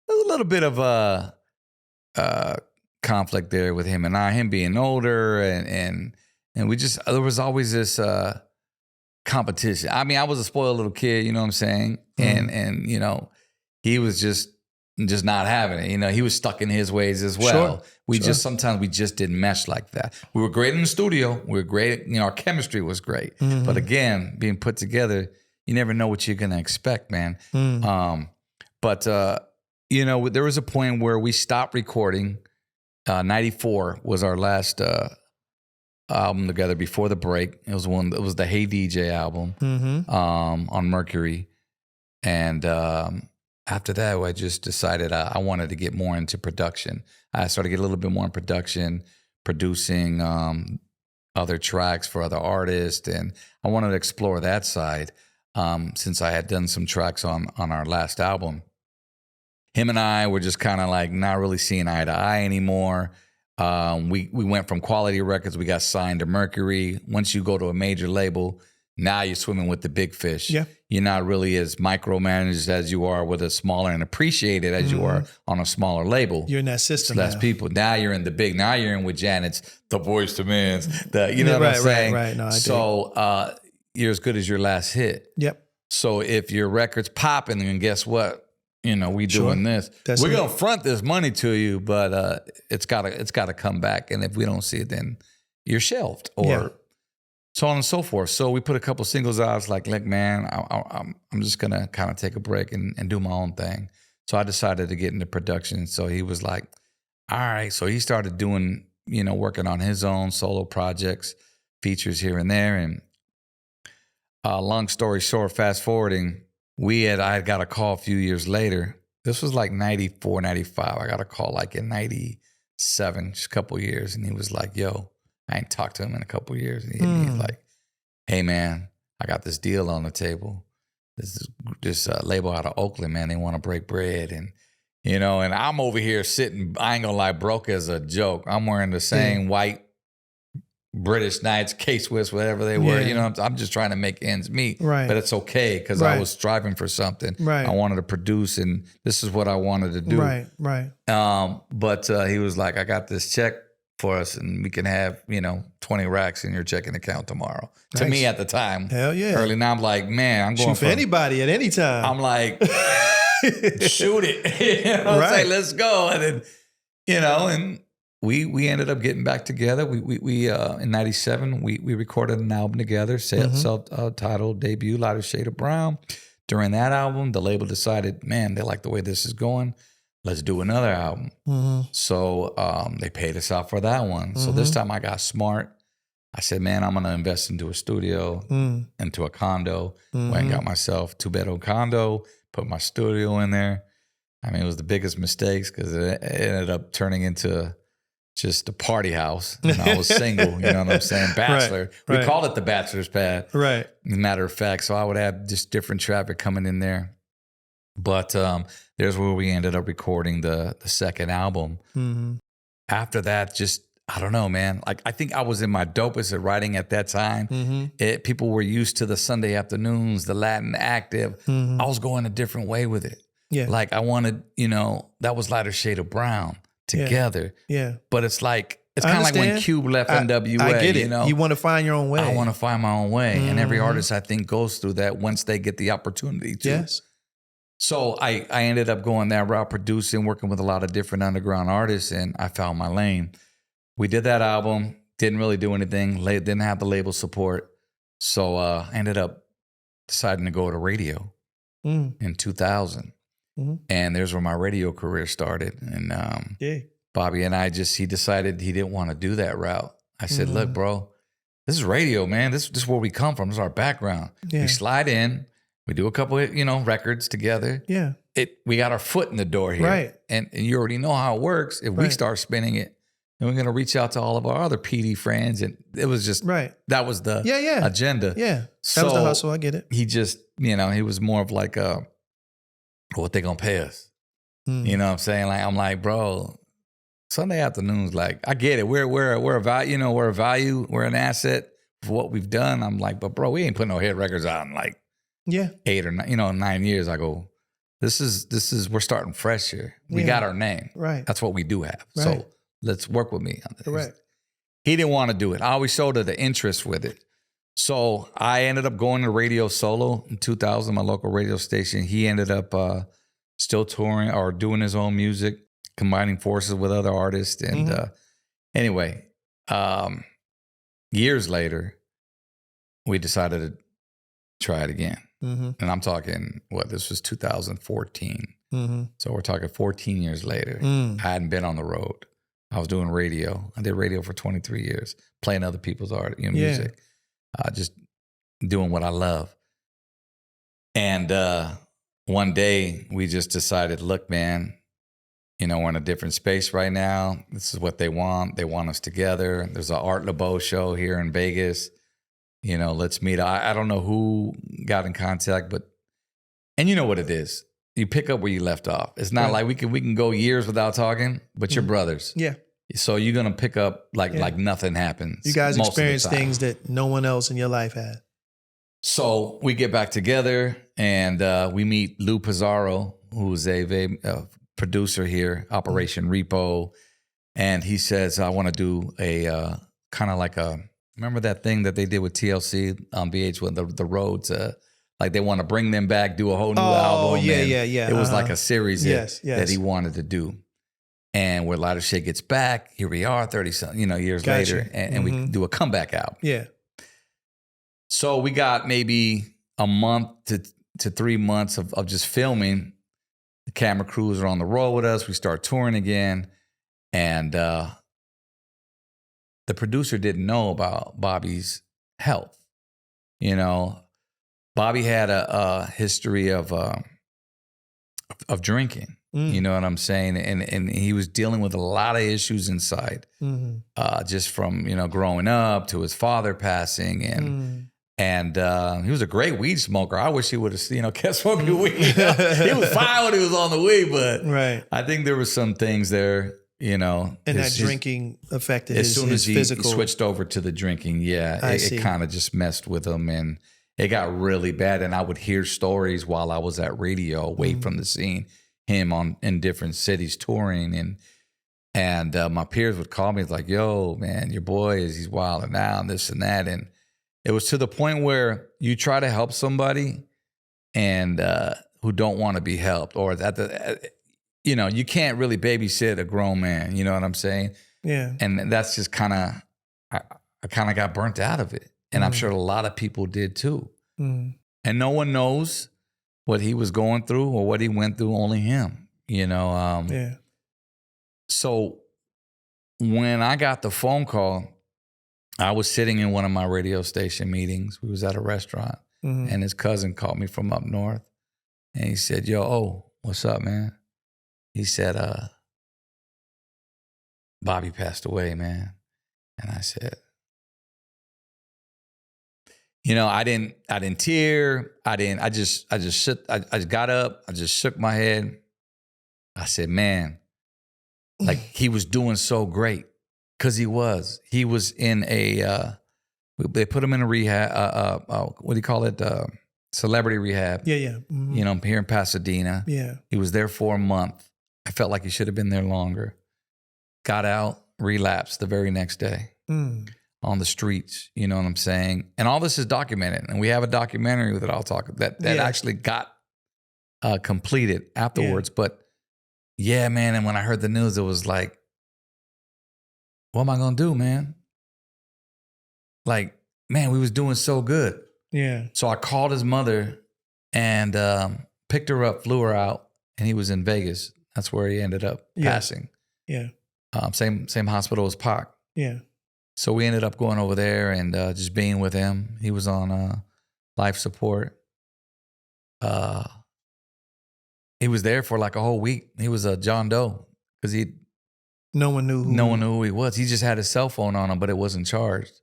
little bit of a conflict there with him and I, him being older and we just, there was always this competition. I mean, I was a spoiled little kid, you know what I'm saying? And you know, he was just not having it. You know, he was stuck in his ways as well. Sure. Sometimes we just didn't mesh like that. We were great in the studio. We were great, you know, our chemistry was great. Mm-hmm. But again, being put together, you never know what you're gonna expect, man. But you know, there was a point where we stopped recording. 94 was our last album together before the break. It was the Hey DJ album on Mercury. And after that, I just decided I wanted to get more into production. I started to get a little bit more in production, producing other tracks for other artists. And I wanted to explore that side since I had done some tracks on our last album. Him and I were just kind of like not really seeing eye to eye anymore. We went from Quality Records, we got signed to Mercury. Once you go to a major label, now you're swimming with the big fish. Yeah. You're not really as micromanaged as you are with a smaller and appreciated as you are on a smaller label. You're in that system. Less people. Now you're in the big. Now you're in with Janet's, the Boys to Men's. You know what I'm saying? Right. No, I do. So you're as good as your last hit. Yep. So if your record's popping, then guess what? You know, we doing this. We're gonna front this money to you, but it's gotta come back. And if we don't see it, then you're shelved or so on and so forth. So we put a couple singles out. It's like, look, man, I'm just gonna kind of take a break and do my own thing. So I decided to get into production. So he was like, all right. So he started doing, you know, working on his own solo projects, features here and there. And long story short, fast forwarding. I had got a call a few years later. This was like 94, 95. I got a call like in 97, just a couple of years. And he was like, yo, I ain't talked to him in a couple of years. And he's like, hey, man, I got this deal on the table. This label out of Oakland, man, they want to break bread. And, you know, and I'm over here sitting, I ain't gonna lie, broke as a joke. I'm wearing the same white British Knights, K-Swiss, whatever they were. You know, I'm just trying to make ends meet. Right. But it's okay because I was striving for something. Right. I wanted to produce, and this is what I wanted to do. Right. But he was like, I got this check for us, and we can have, you know, 20 racks in your checking account tomorrow. Nice. To me at the time. Hell yeah. Early now, I'm like, man, I'm going for anybody at any time. I'm like, shoot it. You know, say, let's go. And then, you know, and we ended up getting back together. We in 97, we recorded an album together, self-titled debut, Lighter Shade of Brown. During that album, the label decided, man, they like the way this is going. let's do another album. So they paid us out for that one. So this time I got smart. I said, man, I'm going to invest into a studio, into a condo. Went and got myself 2-bedroom condo, put my studio in there. I mean, it was the biggest mistakes because it ended up turning into just a party house. I was single, you know what I'm saying? Bachelor. Right. We called it the bachelor's pad. Right. Matter of fact. So I would have just different traffic coming in there. But there's where we ended up recording the second album. After that, just, I don't know, man. Like, I think I was in my dopest at writing at that time. People were used to the Sunday afternoons, the Latin active. I was going a different way with it. Yeah. Like, I wanted, that was Lighter Shade of Brown together. Yeah. But it's like, it's kind of like when Cube left NWA. I get it. You want to find your own way. I want to find my own way. And every artist, I think, goes through that once they get the opportunity to. Yes. So I ended up going that route, producing, working with a lot of different underground artists, and I found my lane. We did that album, didn't really do anything, didn't have the label support. So I ended up deciding to go to radio in 2000. And there's where my radio career started. And Bobby and he decided he didn't want to do that route. I said, look, bro, this is radio, man. This is where we come from. This is our background. We slide in. We do a couple of, records together. Yeah. We got our foot in the door here. Right. And you already know how it works. If we start spinning it, then we're going to reach out to all of our other PD friends. And it was just, that was the agenda. Yeah. So that was the hustle. I get it. He just, he was more of like, what they going to pay us? You know what I'm saying? Like, I'm like, bro, Sunday afternoons, like, I get it. We're a value, we're a value, we're an asset for what we've done. I'm like, but bro, we ain't putting no hit records out in like 8 or 9 years. I go, this is we're starting fresh here. We got our name. Right. That's what we do have. Right. So let's work with me on this. Correct. He didn't want to do it. I always showed her the interest with it. So I ended up going to radio solo in 2000, my local radio station. He ended up still touring or doing his own music, combining forces with other artists. And anyway, years later, we decided to try it again. And I'm talking, this was 2014. So we're talking 14 years later. I hadn't been on the road. I was doing radio. I did radio for 23 years, playing other people's art, music, just doing what I love. And one day we just decided, look, man, we're in a different space right now. This is what they want. They want us together. There's an Art LeBeau show here in Vegas. Let's meet. I don't know who got in contact, and you know what it is. You pick up where you left off. It's not like we can go years without talking, but you're brothers. Yeah. So you're gonna pick up like nothing happens. You guys experience things that no one else in your life had. So we get back together and we meet Lou Pizarro, who's a producer here, Operation Repo, and he says, "I want to do a kind of like a." Remember that thing that they did with TLC on VH1, the roads, like they want to bring them back, do a whole new album. Oh, yeah. It was like a series that he wanted to do. And where Lighter Shade gets back, here we are 30-something, years later, and we do a comeback album. Yeah. So we got maybe a month to 3 months of just filming. The camera crews are on the road with us. We start touring again. And the producer didn't know about Bobby's health. Bobby had a history of drinking. You know what I'm saying? And he was dealing with a lot of issues inside, just from growing up to his father passing, and he was a great weed smoker. I wish he would have kept smoking weed. He was fine when he was on the weed, but I think there was some things there. And that drinking affected his physical. As soon as he switched over to the drinking, it kind of just messed with him, and it got really bad. And I would hear stories while I was at radio, away from the scene, him in different cities touring, and my peers would call me like, "Yo, man, your boy he's wilding out, and this and that." And it was to the point where you try to help somebody, and who don't want to be helped, or you can't really babysit a grown man. You know what I'm saying? Yeah. And that's just kind of, I kind of got burnt out of it. And I'm sure a lot of people did too. And no one knows what he was going through or what he went through, only him. you know. Yeah. So when I got the phone call, I was sitting in one of my radio station meetings. We was at a restaurant, and his cousin called me from up north, and he said, "Yo, oh, what's up, man?" He said, "Bobby passed away, man." And I said, you know, I didn't tear. I just got up. I just shook my head. I said, man, like he was doing so great. Cause he was in a, they put him in a rehab, what do you call it? Celebrity rehab. Yeah, yeah. Mm-hmm. You know, here in Pasadena. Yeah. He was there for a month. I felt like he should have been there longer. Got out, relapsed the very next day. On the streets, you know what I'm saying? And all this is documented. And we have a documentary that I'll talk that actually got completed afterwards. Yeah. But yeah, man. And when I heard the news, it was like, what am I going to do, man? Like, man, we was doing so good. Yeah. So I called his mother and picked her up, flew her out, and he was in Vegas. That's where he ended up passing. Yeah. Same hospital as Pac. Yeah. So we ended up going over there and just being with him. He was on life support. He was there for like a whole week. He was a John Doe because no one knew who he was. He just had his cell phone on him, but it wasn't charged.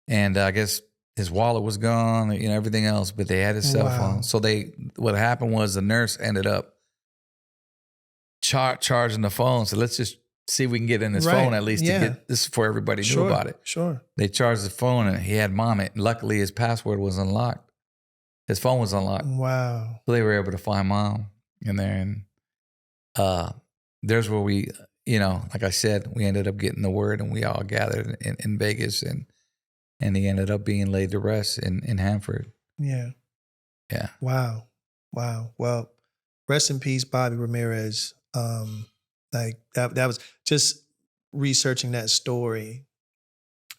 And I guess his wallet was gone, you know, everything else, but they had his cell phone. So what happened was the nurse ended up charging the phone. So let's just see if we can get in his phone at least to get this before everybody knew about it. Sure. They charged the phone and he had mom. Luckily, his password was unlocked. His phone was unlocked. Wow. So they were able to find mom in there. And there's where we, you know, like I said, we ended up getting the word and we all gathered in Vegas and he ended up being laid to rest in Hanford. Yeah. Yeah. Wow. Well, rest in peace, Bobby Ramirez. Like that was just researching that story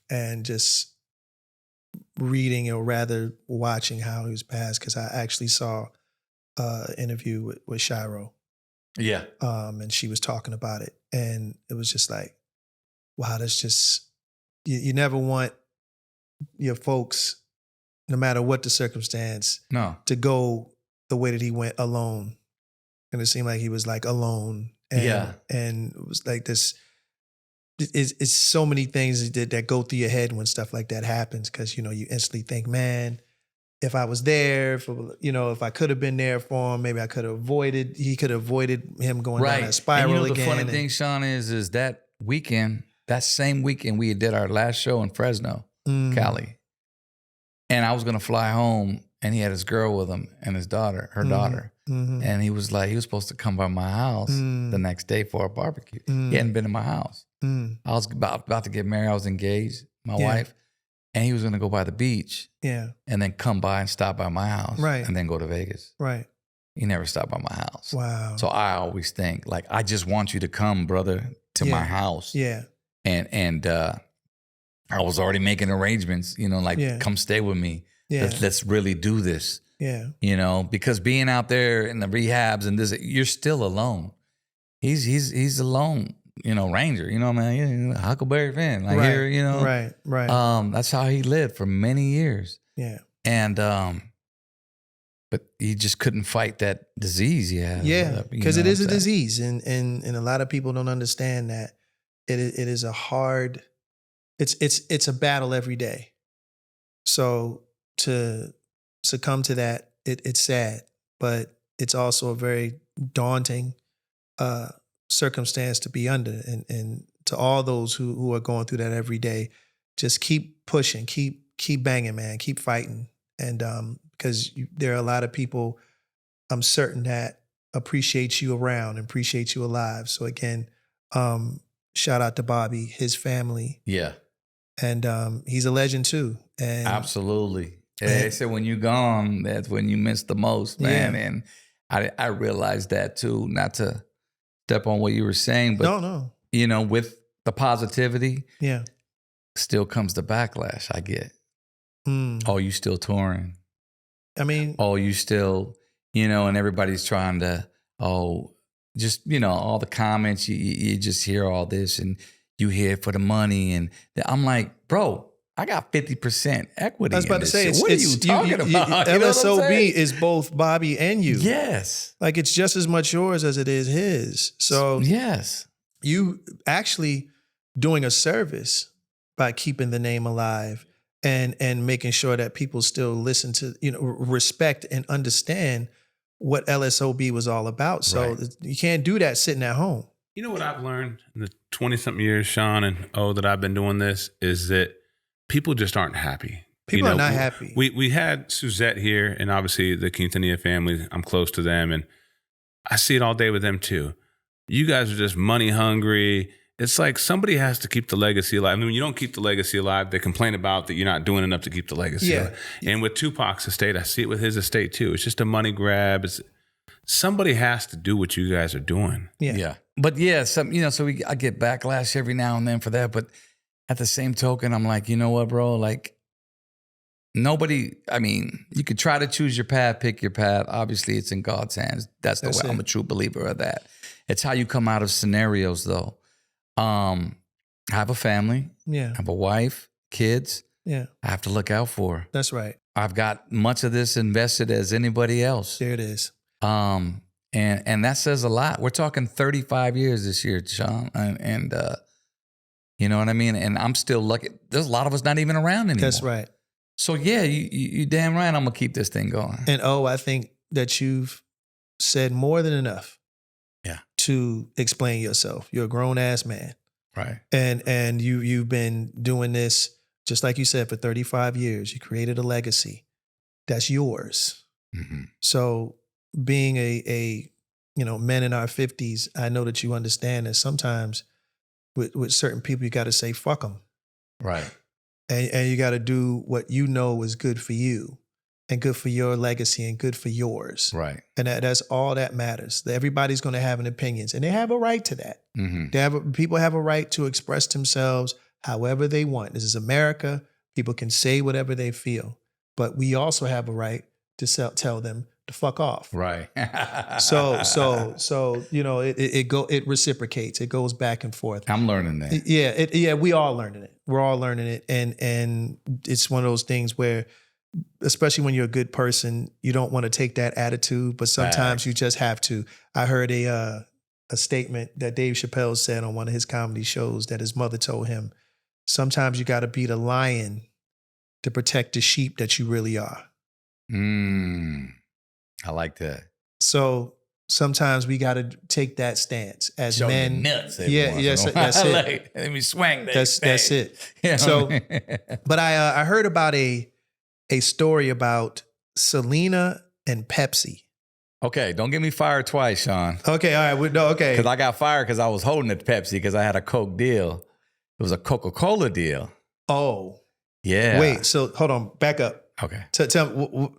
and just reading or rather watching how he was passed, because I actually saw an interview with Shiro. Yeah. And she was talking about it. And it was just like, wow, that's just, you never want your folks, no matter what the circumstance, to go the way that he went alone. And it seemed like he was like alone. And it was like this, it's so many things that go through your head when stuff like that happens. Cause, you know, you instantly think, man, if I was there, if I could have been there for him, maybe he could have avoided him going down that spiral again. And you know, the funny thing, Shawn, is that weekend, that same weekend, we did our last show in Fresno, Cali. And I was going to fly home and he had his girl with him and his daughter, her daughter. Mm-hmm. And he was supposed to come by my house the next day for a barbecue. He hadn't been in my house. I was about to get married. I was engaged, my wife. And he was going to go by the beach. Yeah. And then come by and stop by my house. Right. And then go to Vegas. Right. He never stopped by my house. Wow. So I always think, like, I just want you to come, brother, to my house. Yeah. And I was already making arrangements, you know, like, come stay with me. Yeah. Let's really do this. Yeah. You know, because being out there in the rehabs and this, you're still alone. He's alone, you know, Ranger, you know, man, you know, Huckleberry Finn, like here, you know. Right. That's how he lived for many years. Yeah. And but he just couldn't fight that disease he had. Yeah. Because it is a disease. And a lot of people don't understand that it is a hard, it's a battle every day. So to succumb to that, it's sad, but it's also a very daunting circumstance to be under. And to all those who are going through that every day, just keep pushing, keep banging, man, keep fighting. And because there are a lot of people, I'm certain, that appreciate you around and appreciate you alive. So again, shout out to Bobby, his family. Yeah. And he's a legend too. And absolutely. They said when you're gone, that's when you miss the most, man. Yeah. And I realized that too, not to step on what you were saying, but no. You know, with the positivity, still comes the backlash I get. Oh, you still touring. I mean, oh, you still, you know, and everybody's trying to, just, all the comments, you just hear all this and you hear it for the money. And I'm like, bro, I got 50% equity. I was about to say, what are you talking about? LSOB is both Bobby and you. Yes. Like it's just as much yours as it is his. So yes, you actually doing a service by keeping the name alive and making sure that people still listen to, respect and understand what LSOB was all about. So you can't do that sitting at home. You know what I've learned in the 20-something years, Shawn and that I've been doing this, is that people just aren't happy. People are not happy. We had Suzette here, and obviously the Quintanilla family, I'm close to them, and I see it all day with them too. You guys are just money hungry. It's like somebody has to keep the legacy alive. I mean, when you don't keep the legacy alive, they complain about that you're not doing enough to keep the legacy alive. And with Tupac's estate, I see it with his estate too. It's just a money grab. Somebody has to do what you guys are doing. Yeah. But so I get backlash every now and then for that. But at the same token, I'm like, you know what, bro? Like nobody, I mean, you could try to choose your path, pick your path. Obviously, it's in God's hands. That's the way. I'm a true believer of that. It's how you come out of scenarios, though. I have a family. Yeah. I have a wife, kids. Yeah. I have to look out for. That's right. I've got much of this invested as anybody else. There it is. And that says a lot. We're talking 35 years this year, Shawn. And you know what I mean? And I'm still lucky. There's a lot of us not even around anymore. That's right. So yeah, you damn right I'm going to keep this thing going. And I think that you've said more than enough. Yeah. To explain yourself. You're a grown ass man. Right. And you've been doing this, just like you said, for 35 years. You created a legacy. That's yours. Mm-hmm. So being a men in our 50s, I know that you understand that sometimes with certain people, you got to say, fuck them. Right. And you got to do what you know is good for you and good for your legacy and good for yours. Right. And that's all that matters. Everybody's going to have an opinion, and they have a right to that. Mm-hmm. People have a right to express themselves however they want. This is America. People can say whatever they feel, but we also have a right to tell them to fuck off. Right. So it reciprocates. It goes back and forth. I'm learning that. Yeah. We all learning it. We're all learning it. And it's one of those things where, especially when you're a good person, you don't want to take that attitude, but sometimes you just have to. I heard a statement that Dave Chappelle said on one of his comedy shows that his mother told him, sometimes you got to be the lion to protect the sheep that you really are. I like that. So sometimes we got to take that stance as show men. Nuts that's it. Let me swing that. That's it. Yeah. So, but I heard about a story about Selena and Pepsi. Okay, don't get me fired twice, Shawn. Okay, all right. Okay. Because I got fired because I was holding it to Pepsi because I had a Coke deal. It was a Coca-Cola deal. Oh. Yeah. Wait, so hold on. Back up. Okay. Tell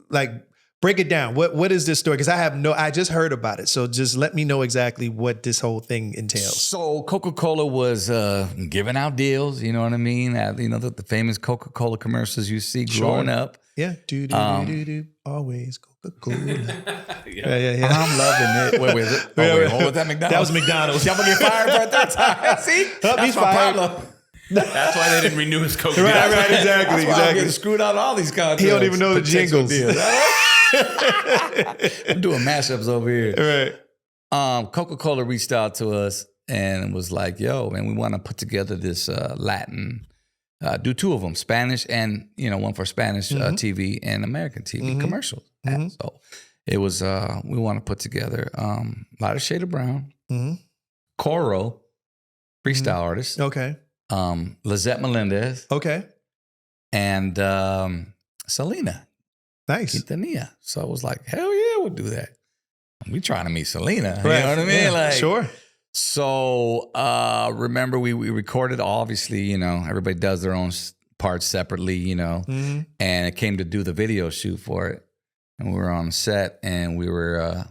break it down. What is this story? Because I just heard about it. So just let me know exactly what this whole thing entails. So Coca-Cola was giving out deals, you know what I mean? The famous Coca-Cola commercials you see growing up. Yeah. Do always Coca-Cola. Yeah. I'm loving it. Wait, what was that, McDonald's? That was McDonald's. Y'all gonna get fired for a third time. See? That's my problem. That's why they didn't renew his Coke deal. Right, exactly. I'm getting screwed out of all these contracts. He don't even know the jingles. I'm doing mashups over here. Right. Coca-Cola reached out to us and was like, yo, man, we want to put together this Latin, do two of them, Spanish and, one for Spanish TV and American TV commercials. Mm-hmm. So it was, we want to put together Lighter Shade of Brown, Coro, freestyle artist. Okay. Lizette Melendez. Okay. And Selena. Nice. Quintanilla. So I was like, hell yeah, we'll do that. We trying to meet Selena. Right. You know what I mean? Yeah, like, sure. So remember we recorded, obviously, everybody does their own parts separately, and it came to do the video shoot for it. And we were on set and we were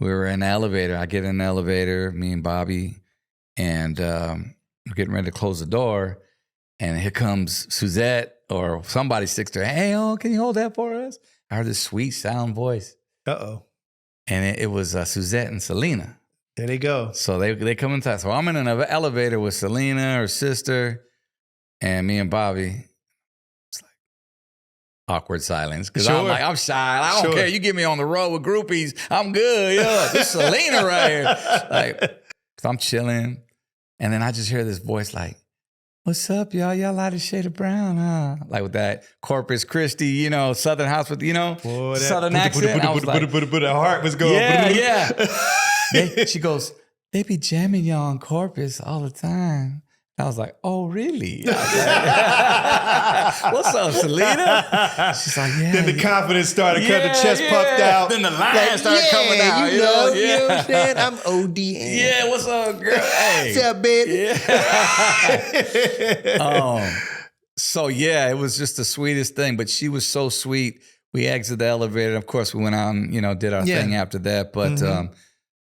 in the elevator. I get in the elevator, me and Bobby, and we're getting ready to close the door. And here comes Suzette or somebody sticks to her. Hey, can you hold that for us? I heard this sweet sound voice. Uh-oh. And it was Suzette and Selena. There they go. So they come inside. So I'm in an elevator with Selena, her sister, and me and Bobby. It's like awkward silence because I'm like, I'm shy. I don't care. You get me on the road with groupies, I'm good. Yeah, this is Selena right here. Like, so I'm chilling, and then I just hear this voice like, "What's up, y'all? Y'all lighter shade of brown, huh?" Like with that Corpus Christi, Southern house with, Southern accent. I was like, the heart was going. Yeah. She goes, "They be jamming y'all on Corpus all the time." I was like, "Oh, really?" I was like, "What's up, Selena?" She's like, "Yeah." Then the confidence started coming, the chest puffed out. Then the lines started coming out. You know what I'm saying? I'm ODing. Yeah, what's up, girl? Hey. What's up, baby? Yeah. So yeah, it was just the sweetest thing. But she was so sweet. We exited the elevator. Of course, we went out and, did our thing after that. But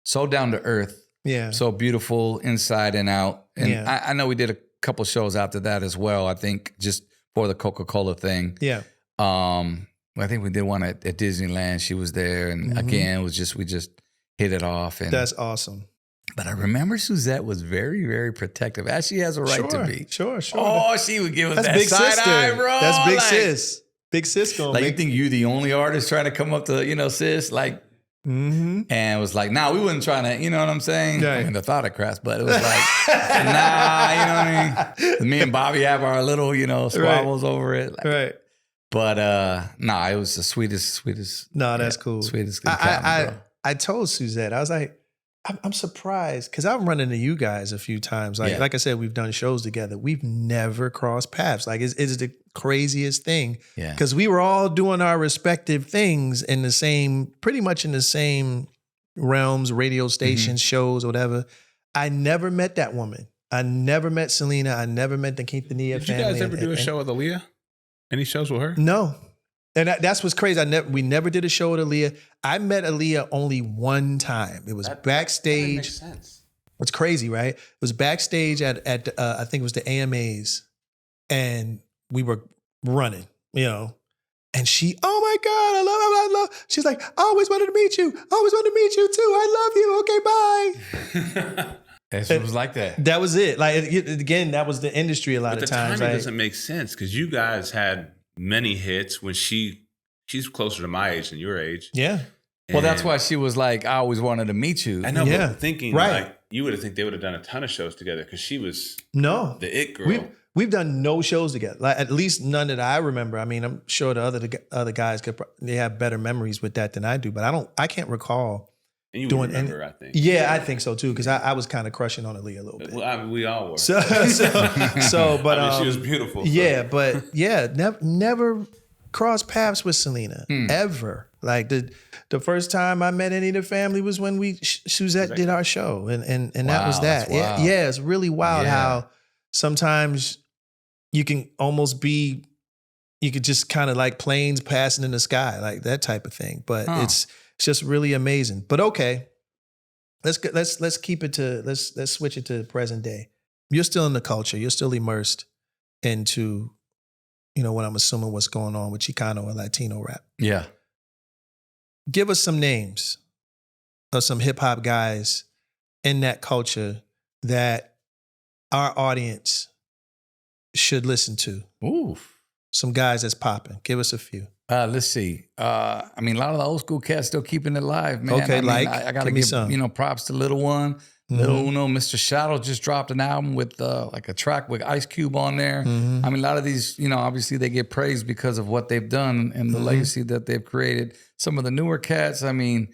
so down to earth. Yeah. So beautiful inside and out. And I know we did a couple shows after that as well, I think, just for the Coca-Cola thing. Yeah. I think we did one at Disneyland. She was there. And again, it was we just hit it off. And that's awesome. But I remember Suzette was very, very protective, as she has a right to be. Sure. Oh, she would give us that's that big side sister. eye, bro. That's big sis. Big sis going. Like, you think you the only artist trying to come up to, sis? Like, and it was like, we wasn't trying to, you know what I'm saying? Right. I mean, the thought of crafts, but it was like, nah, you know what I mean? Me and Bobby have our little, squabbles over it. Like, Right. But, it was the sweetest. No, that's cool. Sweetest. I told Suzette, I was like, I'm surprised because I'm running into you guys a few times. Like I said, we've done shows together. We've never crossed paths. Like, it's the craziest thing. Yeah. Because we were all doing our respective things pretty much in the same realms, radio stations, shows, whatever. I never met that woman. I never met Selena. I never met the Quintanilla family. Did you guys ever do a show with Aaliyah? Any shows with her? No. And that's what's crazy. We never did a show with Aaliyah. I met Aaliyah only one time. It was backstage. That makes sense. It's crazy, right? It was backstage at I think it was the AMAs, and we were running, And she, oh my God, I love. She's like, I always wanted to meet you. I always wanted to meet you too. I love you. Okay, bye. It was like that. That was it. Like, again, that was the industry a lot of times. But the timing doesn't make sense because you guys had many hits when she's closer to my age than your age. Yeah. Well, that's why she was like, I always wanted to meet you. I know, but thinking like you would have think they would have done a ton of shows together because she was the it girl. We've done no shows together, like at least none that I remember. I mean, I'm sure the other guys they have better memories with that than I do, but I can't recall. And you would remember, I think. Yeah, I think so too, because I was kind of crushing on Aaliyah a little bit. Well, we all were. But she was beautiful. So. Never crossed paths with Selena ever. Like the first time I met any of the family was when Suzette did our show, and that was that. Yeah, it's really wild how sometimes you can almost you could just kind of like planes passing in the sky, like that type of thing. But it's just really amazing. But okay, let's keep it to let's switch it to the present day. You're still in the culture. You're still immersed into, what I'm assuming what's going on with Chicano and Latino rap. Yeah. Give us some names of some hip hop guys in that culture that our audience should listen to. Ooh. Some guys that's popping. Give us a few. Let's see. I mean, a lot of the old school cats still keeping it alive, man. Okay, I gotta give props to Little One. Little Uno, Mr. Shadow just dropped an album with like a track with Ice Cube on there. I mean, a lot of these, obviously they get praised because of what they've done and the legacy that they've created. Some of the newer cats, I mean,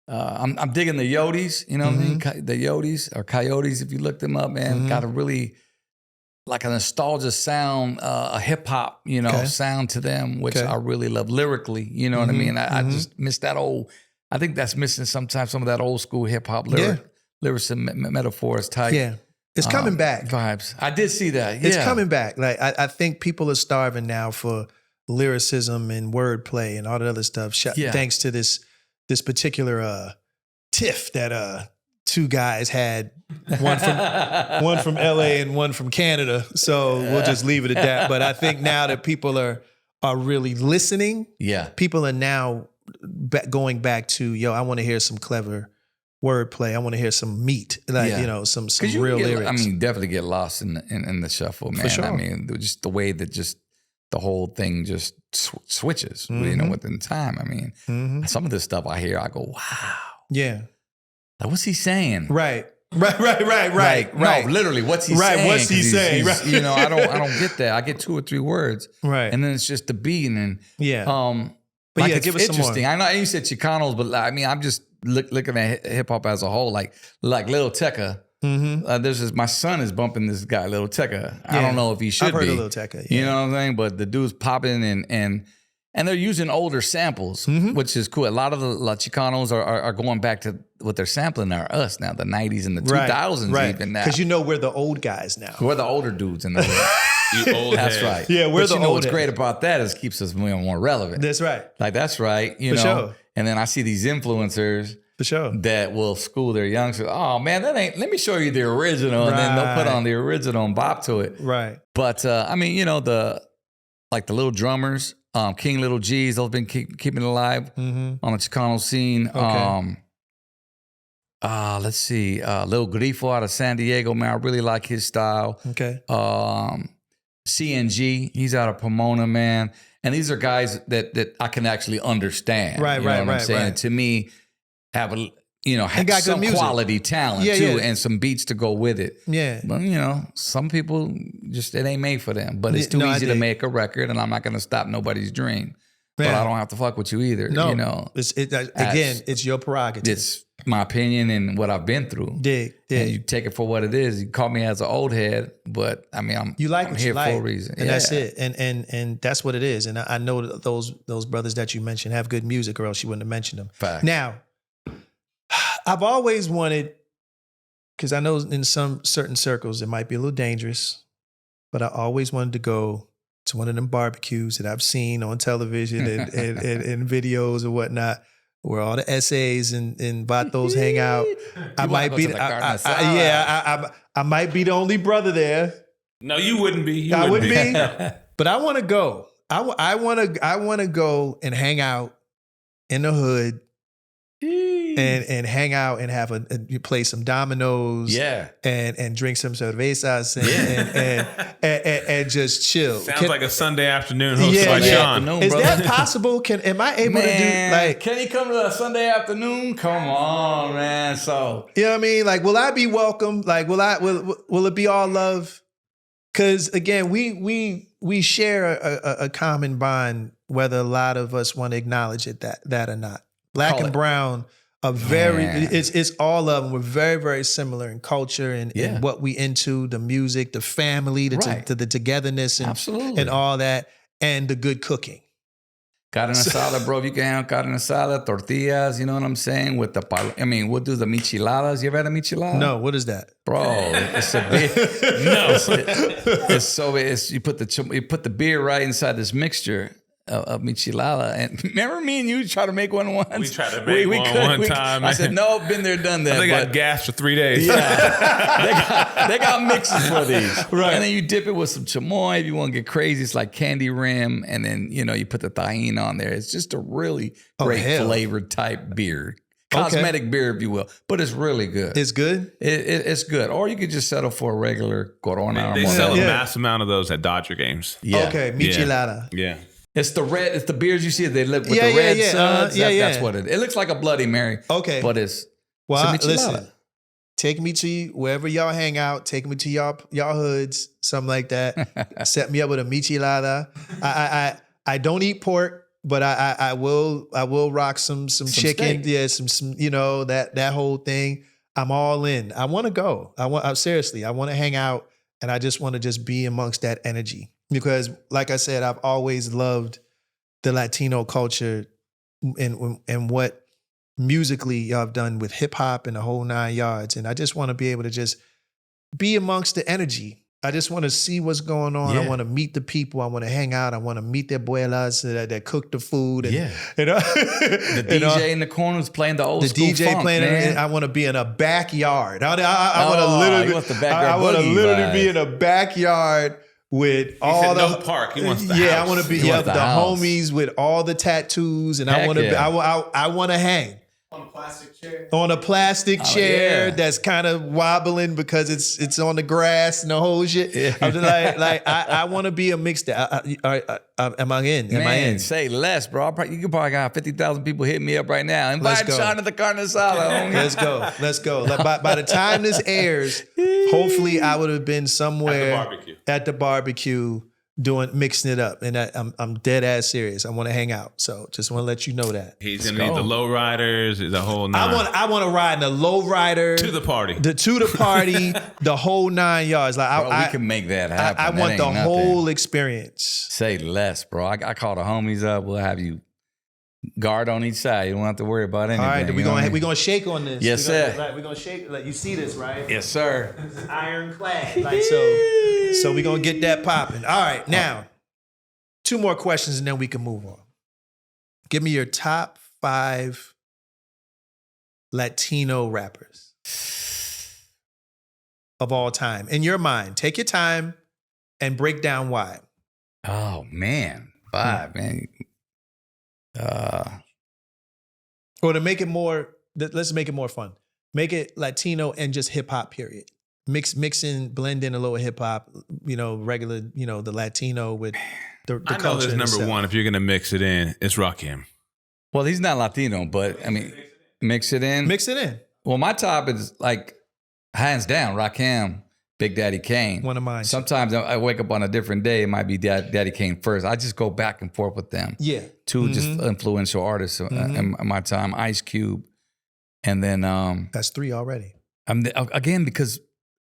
I'm digging the Yodis, what I mean? The Yodis or Coyotes, if you look them up, man, got a really like a nostalgia sound, a hip hop, sound to them, which I really love lyrically. You know what I mean? I just miss that old. I think that's missing sometimes some of that old school hip hop lyricism metaphors type. Yeah, it's coming back. Vibes. I did see that. Yeah. It's coming back. Like I think people are starving now for lyricism and wordplay and all that other stuff. Thanks to this particular tiff that two guys had, one from LA and one from Canada. So we'll just leave it at that. But I think now that people are really listening, people are now going back to, I want to hear some clever wordplay. I want to hear some meat, like some real lyrics. I mean, definitely get lost in the shuffle, man. For sure. I mean, just the way that just the whole thing just switches, within time. I mean, some of this stuff I hear, I go, wow. Yeah. Like, what's he saying? Right. Like, right. No, literally, what's he saying? What's he saying? Right. I don't get that. I get 2 or 3 words. Right. And then it's just the beat. And then, but like, yeah, it's give us some more. interesting. I know you said Chicanos, but I mean, I'm just looking at hip hop as a whole, like Lil Tecca. Mm-hmm. My son is bumping this guy, Lil Tecca. I don't know if he should I've heard be. of Lil Tecca. Yeah. You know what I'm saying? But the dude's popping and they're using older samples, which is cool. A lot of the Chicanos are going back to what they're sampling are us now, the 90s and the 2000s even now. Because we're the old guys now. We're the older dudes in the world. You old That's head. right. Yeah, we're the old what's head. great about that is it keeps us more relevant. That's right. Like, that's right. For sure. And then I see these influencers For sure. that will school their youngsters. Oh, man, let me show you the original. And then they'll put on the original and bop to it. Right. But, I mean, the little drummers, King Little G's, they've been keeping it alive on the Chicano scene. Okay. Let's see. Lil Grifo out of San Diego, man, I really like his style. Okay. CNG, he's out of Pomona, man. And these are guys that I can actually understand. Right, you know what I'm saying? right. And to me, have got some good music. quality talent too, and some beats to go with it. Yeah. But some people just, it ain't made for them. But it's too easy to make a record, and I'm not going to stop nobody's dream. But I don't have to fuck with you either. No, it's your prerogative. It's my opinion and what I've been through. Dig. And you take it for what it is. You call me as an old head, but I mean, I'm here for a reason. And that's it. And that's what it is. And I know that those brothers that you mentioned have good music, or else you wouldn't have mentioned them. Fact. Now, I've always wanted, because I know in some certain circles it might be a little dangerous, but I always wanted to go to one of them barbecues that I've seen on television and videos or whatnot, where all the essays and vatos hang out. I might be the only brother there. No, you wouldn't be. I wouldn't be. But I want to go. I want to go and hang out in the hood. And hang out and have you play some dominoes, and drink some cervezas and just chill. Sounds like a Sunday afternoon hosted by Shawn. Is that possible? Am I able to do like? Can he come to a Sunday afternoon? Come on, man. So you know what I mean? Like, will I be welcome? Like, will it be all love? Because again, we share a common bond, whether a lot of us want to acknowledge it that or not. Black and brown. It's all of them. We're very, very similar in culture and what we into, the music, the family, the togetherness and all that, and the good cooking. Carne asada, bro. If you can have carne asada, tortillas, you know what I'm saying? We'll do the micheladas. You ever had a michelada? No, what is that? Bro, it's a big you put the beer right inside this mixture of michelada. And remember me and you tried to make one once? We tried to make one time. I said, no, been there, done that. They got gas for 3 days. Yeah. they got mixes for these. Right. And then you dip it with some chamoy. If you want to get crazy, it's like candy rim. And then, you put the tahini on there. It's just a really great flavored type beer. Cosmetic beer, if you will. But it's really good. It's good? It's good. Or you could just settle for a regular Corona. They sell a mass amount of those at Dodger games. Yeah. Okay, michelada. Yeah. It's the beers you see. They look with the red suds. That's what it is. It looks like a Bloody Mary. Okay, but it's listen. Take me to wherever y'all hang out. Take me to y'all hoods, something like that. Set me up with a michelada. I don't eat pork, but I will rock some chicken. Steak. Yeah, some that whole thing. I'm all in. I want to go. I want to hang out, and I just want to just be amongst that energy. Because, like I said, I've always loved the Latino culture and what musically y'all have done with hip hop and the whole 9 yards. And I just want to be able to just be amongst the energy. I just want to see what's going on. Yeah. I want to meet the people. I want to hang out. I want to meet their abuelas that cook the food. And, the DJ in the corner is playing the old school DJ funk, playing. man. I want to be in a backyard. I want to literally be in a backyard. With all the park, he wants the house. I want to be the homies with all the tattoos, and I want to hang. On a plastic chair yeah. that's kind of wobbling because it's on the grass and the whole shit. Yeah. I'm just I want to be a mixtape. Am I in? Am I in? Say less, bro. You could probably got 50,000 people hitting me up right now. Invite go. Shawn to the carne asada. Let's go. By the time this airs, hopefully I would have been somewhere at the barbecue mixing it up, and I'm dead ass serious. I want to hang out, so just want to let you know that he's gonna need the low riders, the whole nine. I want to ride in the low rider to the party, the whole 9 yards. Like bro, we can make that happen. I want the whole experience. Say less, bro. I call the homies up. We'll have you guard on each side. You don't have to worry about anything. All right, we gonna shake on this. Yes, sir. We're gonna shake. Like, you see this, right? Yes, sir. This is ironclad. So we gonna get that popping. All right, now 2 more questions and then we can move on. Give me your top 5 Latino rappers of all time in your mind. Take your time and break down why. Oh man, 5 man. Or to make it more, let's make it more fun. Make it Latino and just hip hop, period. Mix in, blend in a little hip hop, regular, the Latino with the I know culture. there's number 1. If you're gonna mix it in, it's Rakim. Well, he's not Latino, but I mean, mix it in. Mix it in. Well, my top is like hands down Rakim, Big Daddy Kane. One of mine. Sometimes I wake up on a different day. It might be Daddy Kane first. I just go back and forth with them. Yeah. 2 just influential artists in my time. Ice Cube, and then that's 3 already. Again, because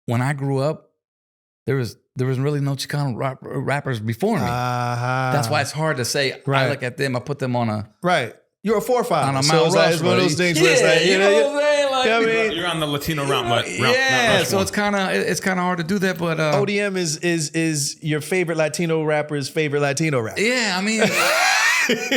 when I grew up, there was really no Chicano rappers before me. That's why it's hard to say. Right. I look at them. I put them on a right. You're a forefather. on a so Mount it's like, it's one of those Rushmore. things where it's like, you know what I'm saying? Like, I mean, You're on the Latino route. Yeah, so it's kind of hard to do that. But ODM is your favorite Latino rapper's favorite Latino rapper. yeah, I mean,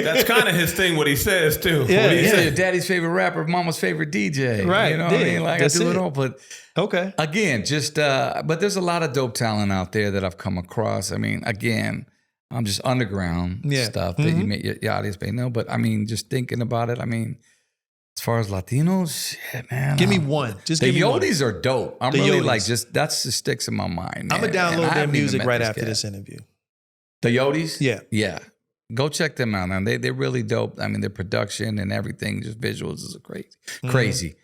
That's kind of his thing. What he says too. Yeah, What he yeah, says. your daddy's favorite rapper, mama's favorite DJ. Right, You know what I yeah, mean? Like that's I do it. it all, but Okay. again, just but there's a lot of dope talent out there that I've come across. I mean, again, I'm just underground stuff that your audience may know. But I mean, just thinking about it, I mean, as far as Latinos, shit, man. Give me one. Just the give me one. Yodis are dope. I'm The really Yodis. like that's just sticks in my mind. Man. I'm gonna And download I their haven't even music met right this after guy. this interview. The Yodis? Yeah. Yeah. Go check them out, man. They're really dope. I mean, their production and everything, just visuals is crazy.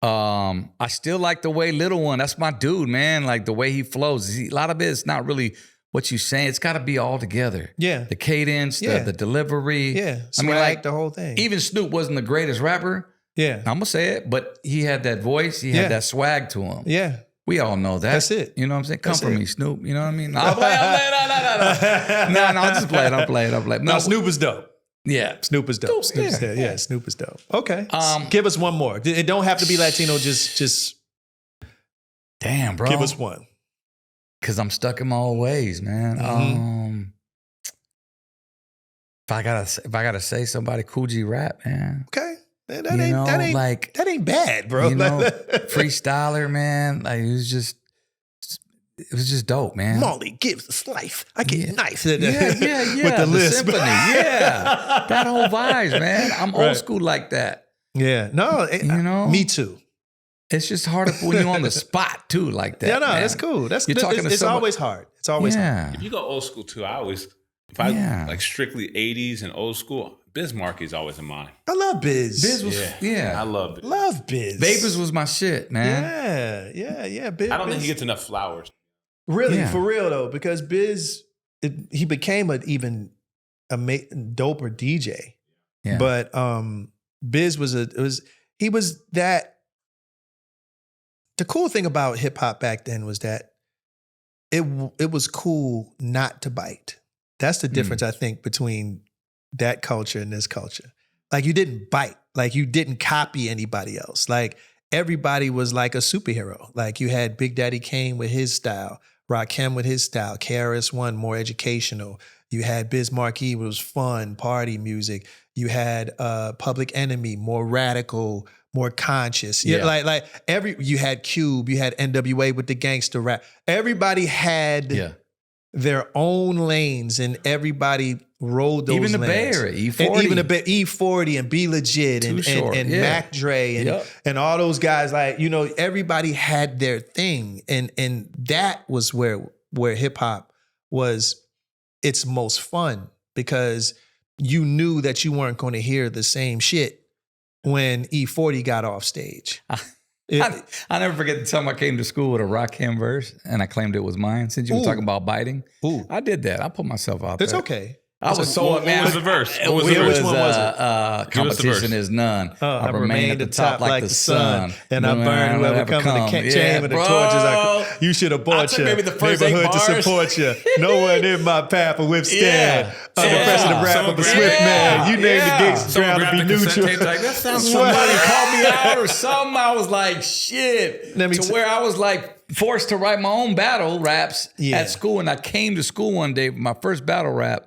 I still like the way Little One, that's my dude, man. Like the way he flows. A lot of it is not really what you saying. It's got to be all together. Yeah. The cadence, Yeah. the delivery. Yeah. I mean, like the whole thing. even Snoop wasn't the greatest rapper. Yeah. I'm gonna say it, but he had that voice. He Yeah. had that swag to him. Yeah. We all know that. That's it. You know what I'm saying? Come That's for it. me, Snoop. You know what I mean? No, I'm playing. No, I'm just playing. I'm playing. No, Snoop is dope. Yeah. Snoop is dope. Snoop, Snoop's yeah. yeah, Snoop is dope. Okay. Give us one more. It don't have to be Latino. Just Damn, bro. give us one. Cause I'm stuck in my old ways, man. If I gotta say somebody, Cool G rap, man. Okay. Man, You know, like, that ain't bad, bro. you know, freestyler, man. Like it was just dope, man. Molly gives a slice. I get nice. Yeah. With the lisp. symphony. Yeah. That whole vibes, man. I'm Right. old school like that. Yeah. No, You know? me too. It's just harder when you're on the spot too, like that. Yeah, no, man. that's cool. That's You're talking to it's someone- always hard. It's always hard. Yeah. If you go old school too, if I Yeah. like strictly 80s and old school, Biz Marky's always in mine. I love Biz. Biz was, I love it. love Biz. Vapors was my shit, man. Yeah. Biz, I don't think Biz- he gets enough flowers. Really, Yeah. for real though, because Biz, he became a doper DJ. Yeah. But Biz was he was that. The cool thing about hip hop back then was that it was cool not to bite. That's the difference, I think, between that culture and this culture. Like you didn't bite. Like you didn't copy anybody else. Like everybody was like a superhero. Like you had Big Daddy Kane with his style, Rakim with his style, KRS-One more educational. You had Biz Markie, which was fun, party music. You had Public Enemy, more radical, more conscious. Yeah. You had Cube, you had NWA with the gangster rap. Everybody had their own lanes, and everybody rode those Even the lanes. Bay Area, E40. And even the E40 and Be Legit and Mac Dre and all those guys, like, you know, everybody had their thing. And that was where hip hop was its most fun, because you knew that you weren't going to hear the same shit when E40 got off stage. I never forget the time I came to school with a Rakim verse and I claimed it was mine. Since you were talking about biting, I did that. I put myself out there. It's okay. I was so what was the verse? What was the It verse? was, Which one was it? competition is none. I remain at the top like the sun, and I burn whoever come in the chain with the torches. You should have bought your maybe the first neighborhood to bars. support you. No one in my path will withstand. I'm the president rap of a swift man. You named the gigs ground to be neutral. Like, that sounds Somebody called me out or something. I was like, shit. Where I was like forced to write my own battle raps at school. And I came to school one day for my first battle rap.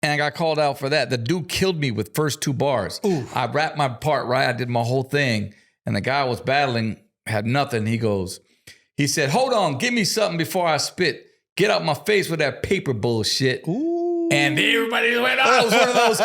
And I got called out for that. The dude killed me with first 2 bars. Ooh. I rapped my part right. I did my whole thing. And the guy I was battling had nothing. He said, hold on, give me something before I spit. Get out my face with that paper bullshit. Ooh. And everybody went, oh, it was one of those,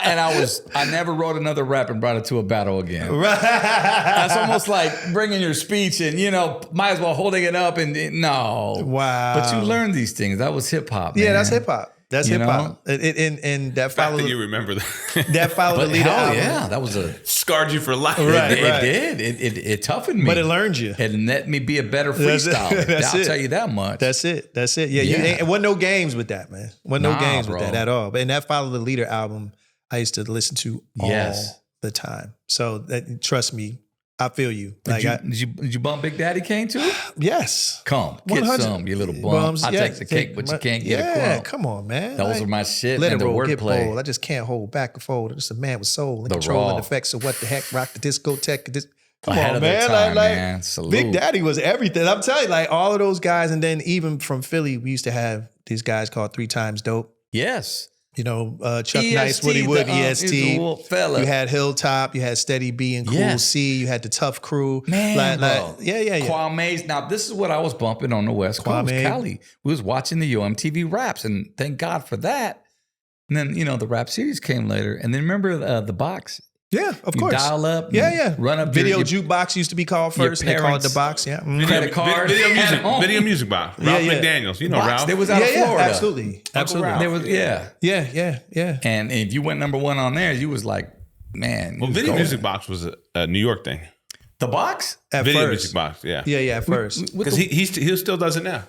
And I never wrote another rap and brought it to a battle again. Right. That's almost like bringing your speech and, you know, might as well holding it up and no. Wow. But you learn these things. That was hip hop. Yeah, man. that's hip hop. That's hip hop. And that followed. That you remember that. That followed the leader album. Yeah, that was scarred you for life. Right, it did. It toughened me. But it learned you. It let me be a better freestyler. I'll tell you that much. That's it. Yeah, it wasn't no games with that, man. Wasn't no games with that at all. But that followed the leader album, I used to listen to all the time. So trust me, I feel you. Did you bump Big Daddy Kane too? Yes. Come, get some, you little bum. I take the cake, but you can't get a crumb. Yeah, come on, man. Those were my shit. Let and it the roll, get wordplay. bold. I just can't hold back or fold. Just a man with soul and The control raw. and effects. So what the heck? Rock the discotheque. Come Ahead on, of their man. time, man. Salute. Big Daddy was everything. I'm telling you, like all of those guys. And then even from Philly, we used to have these guys called 3 Times Dope. Yes. You know, Chuck EST, Nice, Woody Wood, EST. he's a fella. You had Hilltop, you had Steady B and Cool C, you had the Tough Crew. Man, bro. Yeah. Kwame's. Now, this is what I was bumping on the West Coast, Cali. We was watching the UMTV raps, and thank God for that. And then, you know, the rap series came later. And then remember the box? Yeah, of course. Dial up. Yeah. Run up. Video jukebox used to be called first. And they called it the box. Yeah. Credit card. Video music box. Ralph McDaniels. You know box. Ralph. They was out of Florida. Absolutely. There was, Yeah. And if you went #1 on there, you was like, man. Well, Video Music Box was a New York thing. The box? At Video first. Music Box, yeah. Yeah, at first. Because he still does it now.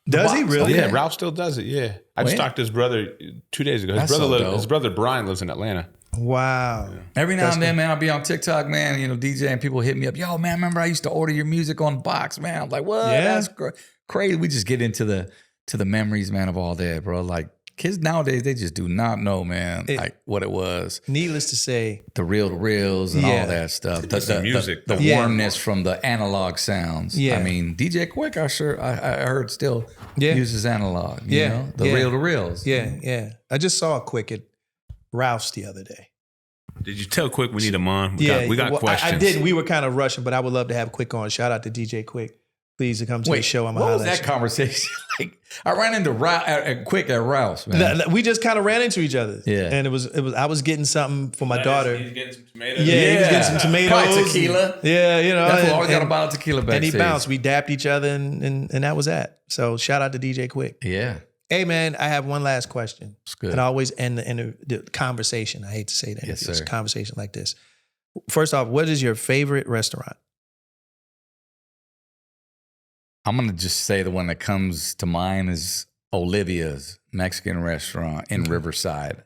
Does he really? Yeah, Ralph still does it, yeah. I just talked to his brother 2 days ago. His brother Brian lives in Atlanta. Wow. Yeah. Every now and then, man, I'll be on TikTok, man, you know, DJ, and people hit me up. Yo, man, remember I used to order your music on box, man. I'm like, what? Yeah. That's crazy. We just get into the memories, man, of all that, bro. Like, kids nowadays, they just do not know, man, like what it was. Needless to say. The reels and all that stuff. The music. The warmness from the analog sounds. Yeah. I mean, DJ Quick, I heard still uses analog. You know? The reels. Yeah. I just saw a Quick at Ralph's the other day. Did you tell Quick we need him on? We got questions. I did. We were kind of rushing, but I would love to have Quick on. Shout out to DJ Quick. Please to come to the show. What was that conversation like? I ran into Quick at Ralph's, man. We just kind of ran into each other. Yeah. And it was. I was getting something for my daughter. He's getting some tomatoes. Yeah, he was getting some tomatoes. Probably tequila. Yeah, you know. That's always got a bottle of tequila backstage. And he bounced. We dapped each other and that was that. So shout out to DJ Quick. Yeah. Hey, man, I have one last question. It's good. And I always end the conversation. I hate to say that. Yes, It's sir. a conversation like this. First off, what is your favorite restaurant? I'm going to just say the one that comes to mind is Olivia's Mexican restaurant in Riverside.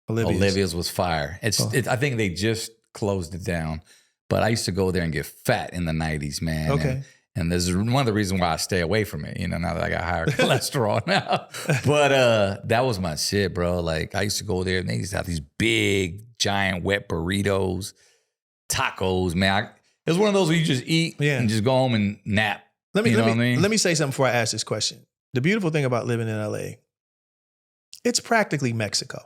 Olivia's was fire. I think they just closed it down, but I used to go there and get fat in the 90s, man. Okay. And this is one of the reasons why I stay away from it, you know, now that I got higher cholesterol now. But that was my shit, bro. Like, I used to go there and they used to have these big, giant, wet burritos, tacos, man. It was one of those where you just eat and just go home and nap. Let me say something before I ask this question. The beautiful thing about living in LA, it's practically Mexico,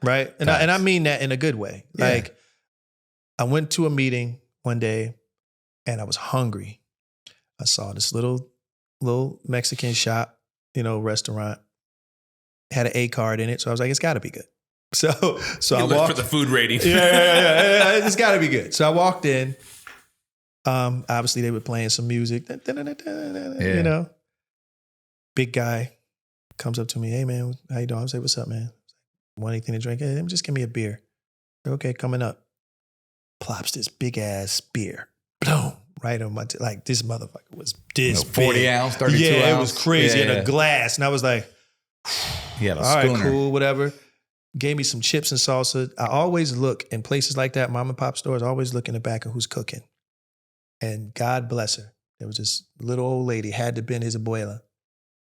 right? And I mean that in a good way. Yeah. Like, I went to a meeting one day and I was hungry. I saw this little little Mexican shop, restaurant. Had an A card in it, so I was like, it's got to be good. So I walked for the food rating. Yeah, it's got to be good. So I walked in. Obviously, they were playing some music. Big guy comes up to me. Hey, man, how you doing? I say, what's up, man? Want anything to drink? Hey, just give me a beer. Okay, coming up. Plops this big ass beer. Boom. Right on my like this motherfucker was this 40 big. ounce, 32 ounce. Yeah, it was crazy in Yeah. a glass. And I was like, Yeah, all right, cool, whatever. Gave me some chips and salsa. I always look in places like that, mom and pop stores, I always look in the back of who's cooking. And God bless her. There was this little old lady, had to been his abuela,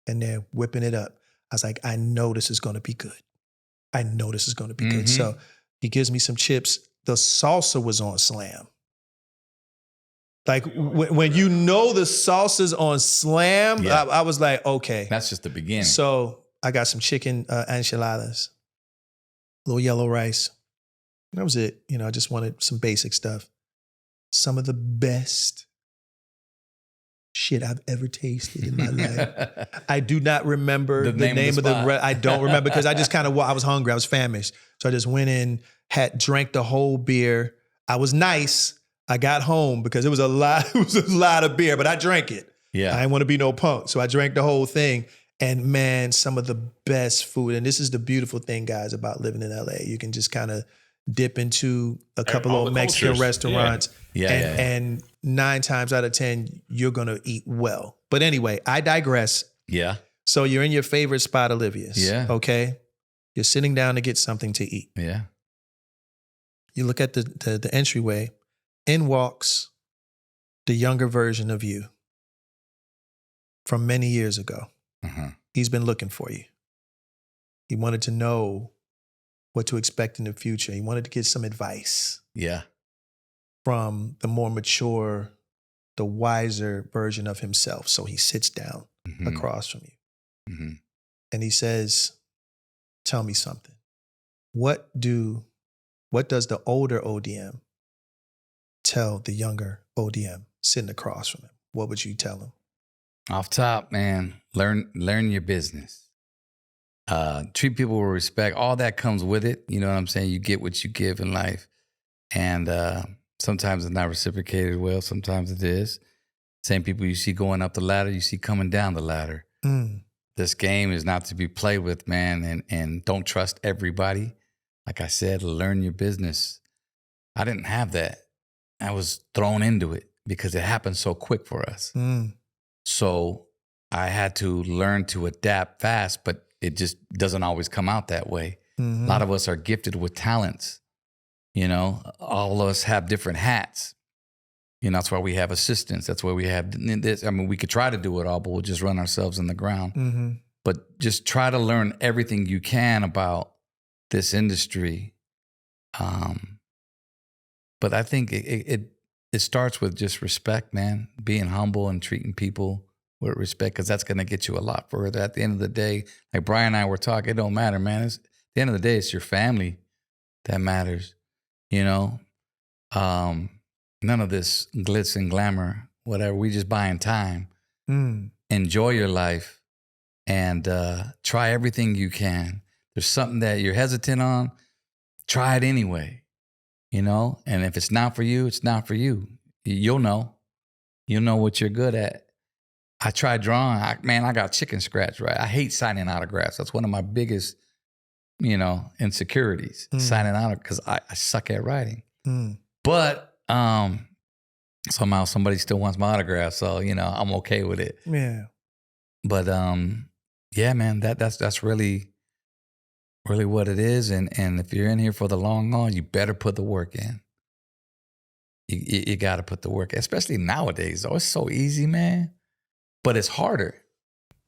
and they're whipping it up. I was like, I know this is going to be good. I know this is going to be good. So he gives me some chips. The salsa was on slam. Like when you know the salsa's on slam, Yeah. I was like, okay. That's just the beginning. So I got some chicken enchiladas, little yellow rice. That was it. I just wanted some basic stuff. Some of the best shit I've ever tasted in my life. I do not remember the name of the I don't remember because I just I was hungry. I was famished. So I just went in, drank the whole beer. I was nice. I got home because it was a lot of beer, but I drank it. Yeah. I didn't want to be no punk. So I drank the whole thing. And man, some of the best food. And this is the beautiful thing, guys, about living in LA. You can just kind of dip into a couple of Mexican restaurants. Yeah. And 9 times out of 10, you're going to eat well. But anyway, I digress. Yeah. So you're in your favorite spot, Olivia's. Yeah. Okay. You're sitting down to get something to eat. Yeah. You look at the entryway. In walks the younger version of you from many years ago. Uh-huh. He's been looking for you. He wanted to know what to expect in the future. He wanted to get some advice Yeah. from the more mature, the wiser version of himself. So he sits down across from you. Mm-hmm. And he says, tell me something. What does the older ODM tell the younger ODM sitting across from him? What would you tell him? Off top, man, learn your business. Treat people with respect. All that comes with it. You know what I'm saying? You get what you give in life. And sometimes it's not reciprocated well. Sometimes it is. Same people you see going up the ladder, you see coming down the ladder. This game is not to be played with, man. And don't trust everybody. Like I said, learn your business. I didn't have that. I was thrown into it because it happened so quick for us. So I had to learn to adapt fast, but it just doesn't always come out that way. A lot of us are gifted with talents. All of us have different hats. That's why we have assistants. That's why we have this. I mean, we could try to do it all, but we'll just run ourselves in the ground. But just try to learn everything you can about this industry. But I think it starts with just respect, man. Being humble and treating people with respect, because that's going to get you a lot further. At the end of the day, like Brian and I were talking, it don't matter, man. At the end of the day, it's your family that matters. None of this glitz and glamour, whatever. We just buying time. Enjoy your life and try everything you can. There's something that you're hesitant on, try it anyway. And if it's not for you, it's not for you. You'll know. You'll know what you're good at. I tried drawing. I got chicken scratch, right? I hate signing autographs. That's one of my biggest, insecurities, signing out because I suck at writing. But somehow somebody still wants my autograph. So, I'm okay with it. Yeah. But yeah, man, that's really what it is. And if you're in here for the long haul, you better put the work in. You got to put the work, especially nowadays. Oh, it's so easy, man. But it's harder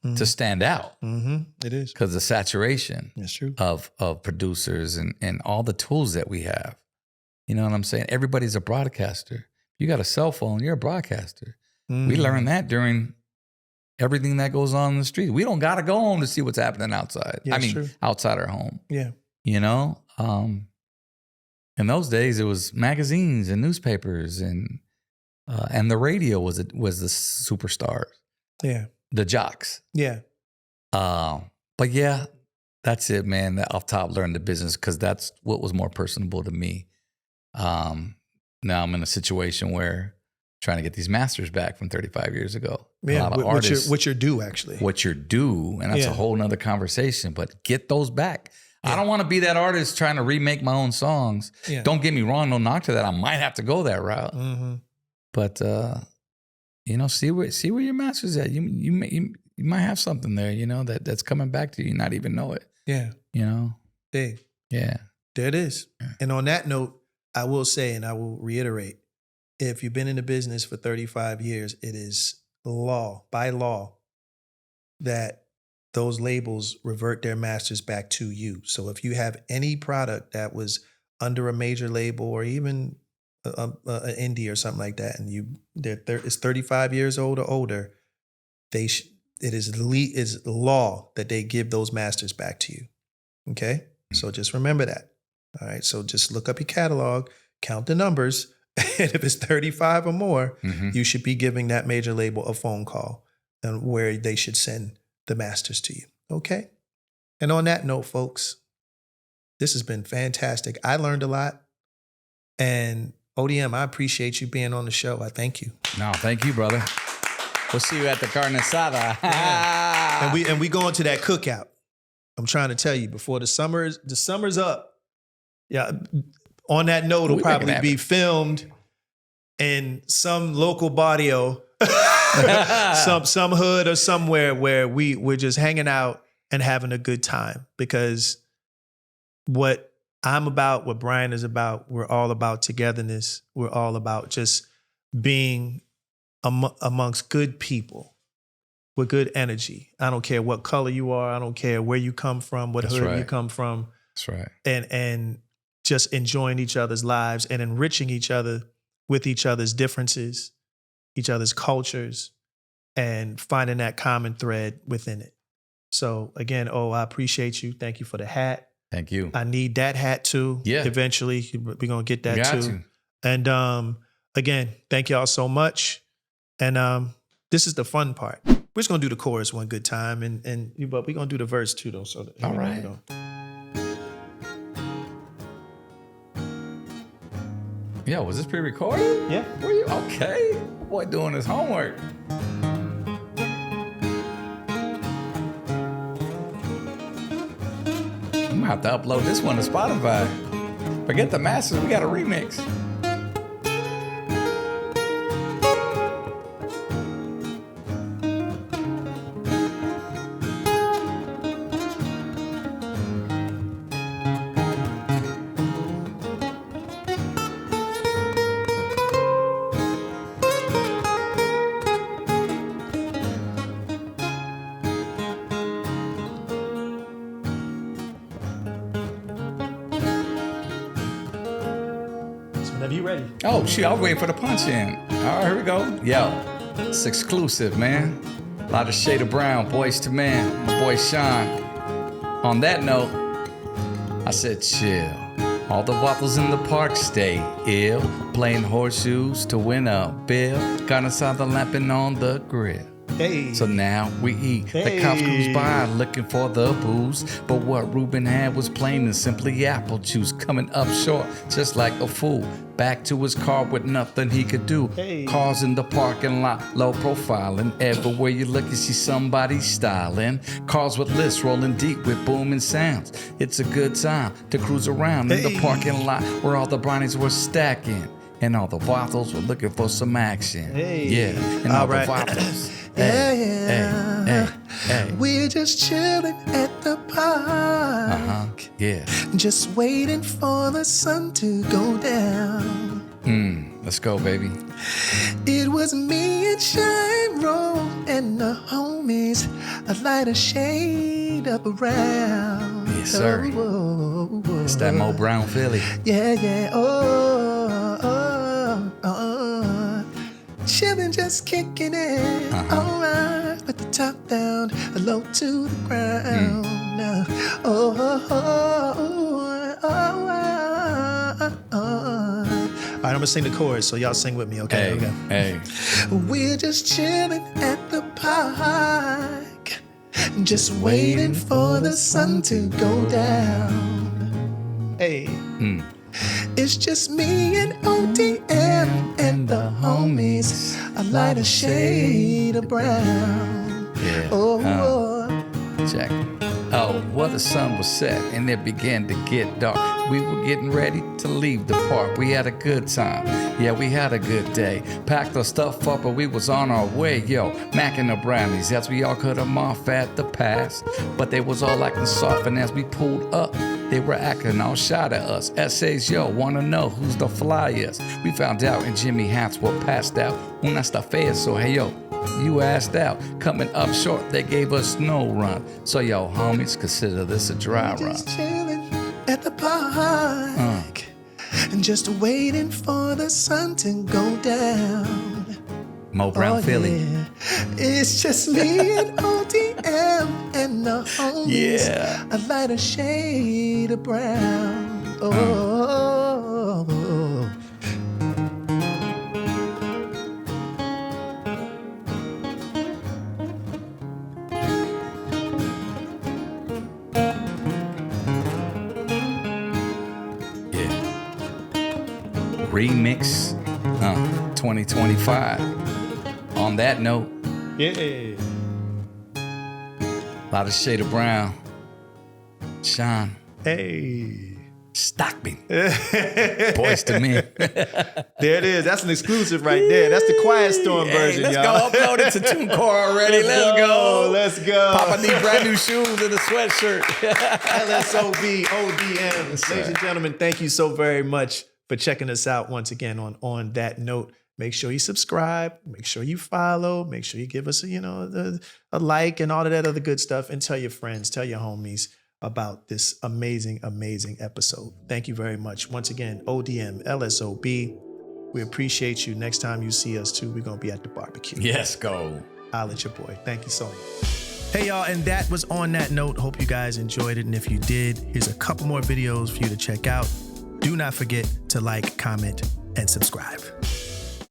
to stand out. It is. Because the saturation That's true. of producers and all the tools that we have. You know what I'm saying? Everybody's a broadcaster. You got a cell phone, you're a broadcaster. We learned that during everything that goes on in the street. We don't got to go home to see what's happening outside. Yeah, true. Outside our home. Yeah. In those days, it was magazines and newspapers and the radio was the superstars. Yeah. the jocks. Yeah. But yeah, that's it, man. Off top, learned the business because that's what was more personable to me. Now I'm in a situation where trying to get these masters back from 35 years ago. Yeah, a lot of artists, what you're due, actually. what you're due, and that's a whole nother conversation. But get those back. I don't want to be that artist trying to remake my own songs. Yeah. Don't get me wrong, no knock to that. I might have to go that route. Mm-hmm. But see where your master's at. You might have something there, that's coming back to you. You not even know it. Yeah. Big. Yeah. There it is. Yeah. And on that note, I will say, and I will reiterate, if you've been in the business for 35 years, it is by law, that those labels revert their masters back to you. So if you have any product that was under a major label or even an indie or something like that, and it's 35 years old or older, it is law that they give those masters back to you. Okay? So just remember that. All right. So just look up your catalog, count the numbers, and if it's 35 or more, you should be giving that major label a phone call and where they should send the masters to you. Okay? And on that note, folks, this has been fantastic. I learned a lot. And ODM, I appreciate you being on the show. I thank you. No, thank you, brother. We'll see you at the carne asada. Yeah. And we going to that cookout. I'm trying to tell you, before the summer's up. Yeah. On that note, it'll probably be filmed in some local barrio, some hood or somewhere where we're just hanging out and having a good time. Because what I'm about, what Brian is about, we're all about togetherness. We're all about just being amongst good people with good energy. I don't care what color you are. I don't care where you come from, what hood you come from. That's right. And just enjoying each other's lives and enriching each other with each other's differences, each other's cultures, and finding that common thread within it. So again, I appreciate you. Thank you for the hat. Thank you. I need that hat too. Yeah. Eventually, we're going to get that too. And again, thank y'all so much. And this is the fun part. We're just going to do the chorus one good time. But we're going to do the verse too, though. So all right. Yeah, was this pre-recorded? Yeah. Were you okay? Boy, doing his homework. I'm gonna have to upload this one to Spotify. Forget the masters, we got a remix. Whenever you ready. Oh, shoot, I was waiting for the punch in. All right, here we go. Yo, it's exclusive, man. A lot of shade of brown, boys to man, my boy Shawn. On that note, I said chill. All the waffles in the park stay ill. Playing horseshoes to win a bill. Carne asada lamping on the grill. Hey. So now we eat. Hey. The cops cruise by looking for the booze. But what Ruben had was plain and simply apple juice. Coming up short, just like a fool. Back to his car with nothing he could do. Hey. Cars in the parking lot, low profiling. Everywhere you look, you see somebody styling. Cars with lists rolling deep with booming sounds. It's a good time to cruise around in the parking lot where all the brownies were stacking. And all the waffles were looking for some action. Hey. Yeah, and all the waffles. Hey. We're just chilling at the park. Yeah. Just waiting for the sun to go down. Let's go, baby. It was me and Shine Roll and the homies. A lighter shade up around. Yes, sir. It's that Mo Brown Philly. Yeah. Chillin', just kicking it. Alright, with the top down, low to the ground. Alright, I'm gonna sing the chorus, so y'all sing with me, okay? Hey. We're just chillin' at the park. park, just waiting for the sun to go down. Hey, it's just me and ODM and the homies. I light a shade of brown. Yeah. Check. Oh, well, the sun was set and it began to get dark. We were getting ready to leave the park. We had a good time. Yeah, we had a good day. Packed our stuff up, but we was on our way. Yo, macking the brownies as we all cut them off at the pass. But they was all acting soft, and as we pulled up, they were acting all shy to us. Essays, yo, wanna know who's the flyest? We found out and Jimmy hats were passed out. Una está fea, so hey, yo, you asked out. Coming up short, they gave us no run. So yo, homies, consider this a dry run. Just chilling at the park, and just waiting for the sun to go down. Mo Brown Philly. Yeah. It's just me and ODM and the homies. Yeah. I light a shade of brown. Remix 2025. On that note, Yeah. a lot of shade of brown. Shawn Hey. Stockman. Boys to men. There it is. That's an exclusive right there. That's the Quiet Storm version, let's y'all. go upload it to TuneCore already. Let's go. Let's go. Papa need brand new shoes and a sweatshirt. LSOB, ODM. Yes, Ladies and gentlemen, thank you so very much for checking us out once again on that note. Make sure you subscribe. Make sure you follow. Make sure you give us a like and all of that other good stuff. And tell your friends, tell your homies about this amazing, amazing episode. Thank you very much. Once again, ODM, LSOB. We appreciate you. Next time you see us too, we're going to be at the barbecue. Yes, go. I'll let your boy. Thank you so much. Hey y'all, and that was On That Note. Hope you guys enjoyed it. And if you did, here's a couple more videos for you to check out. Do not forget to like, comment, and subscribe.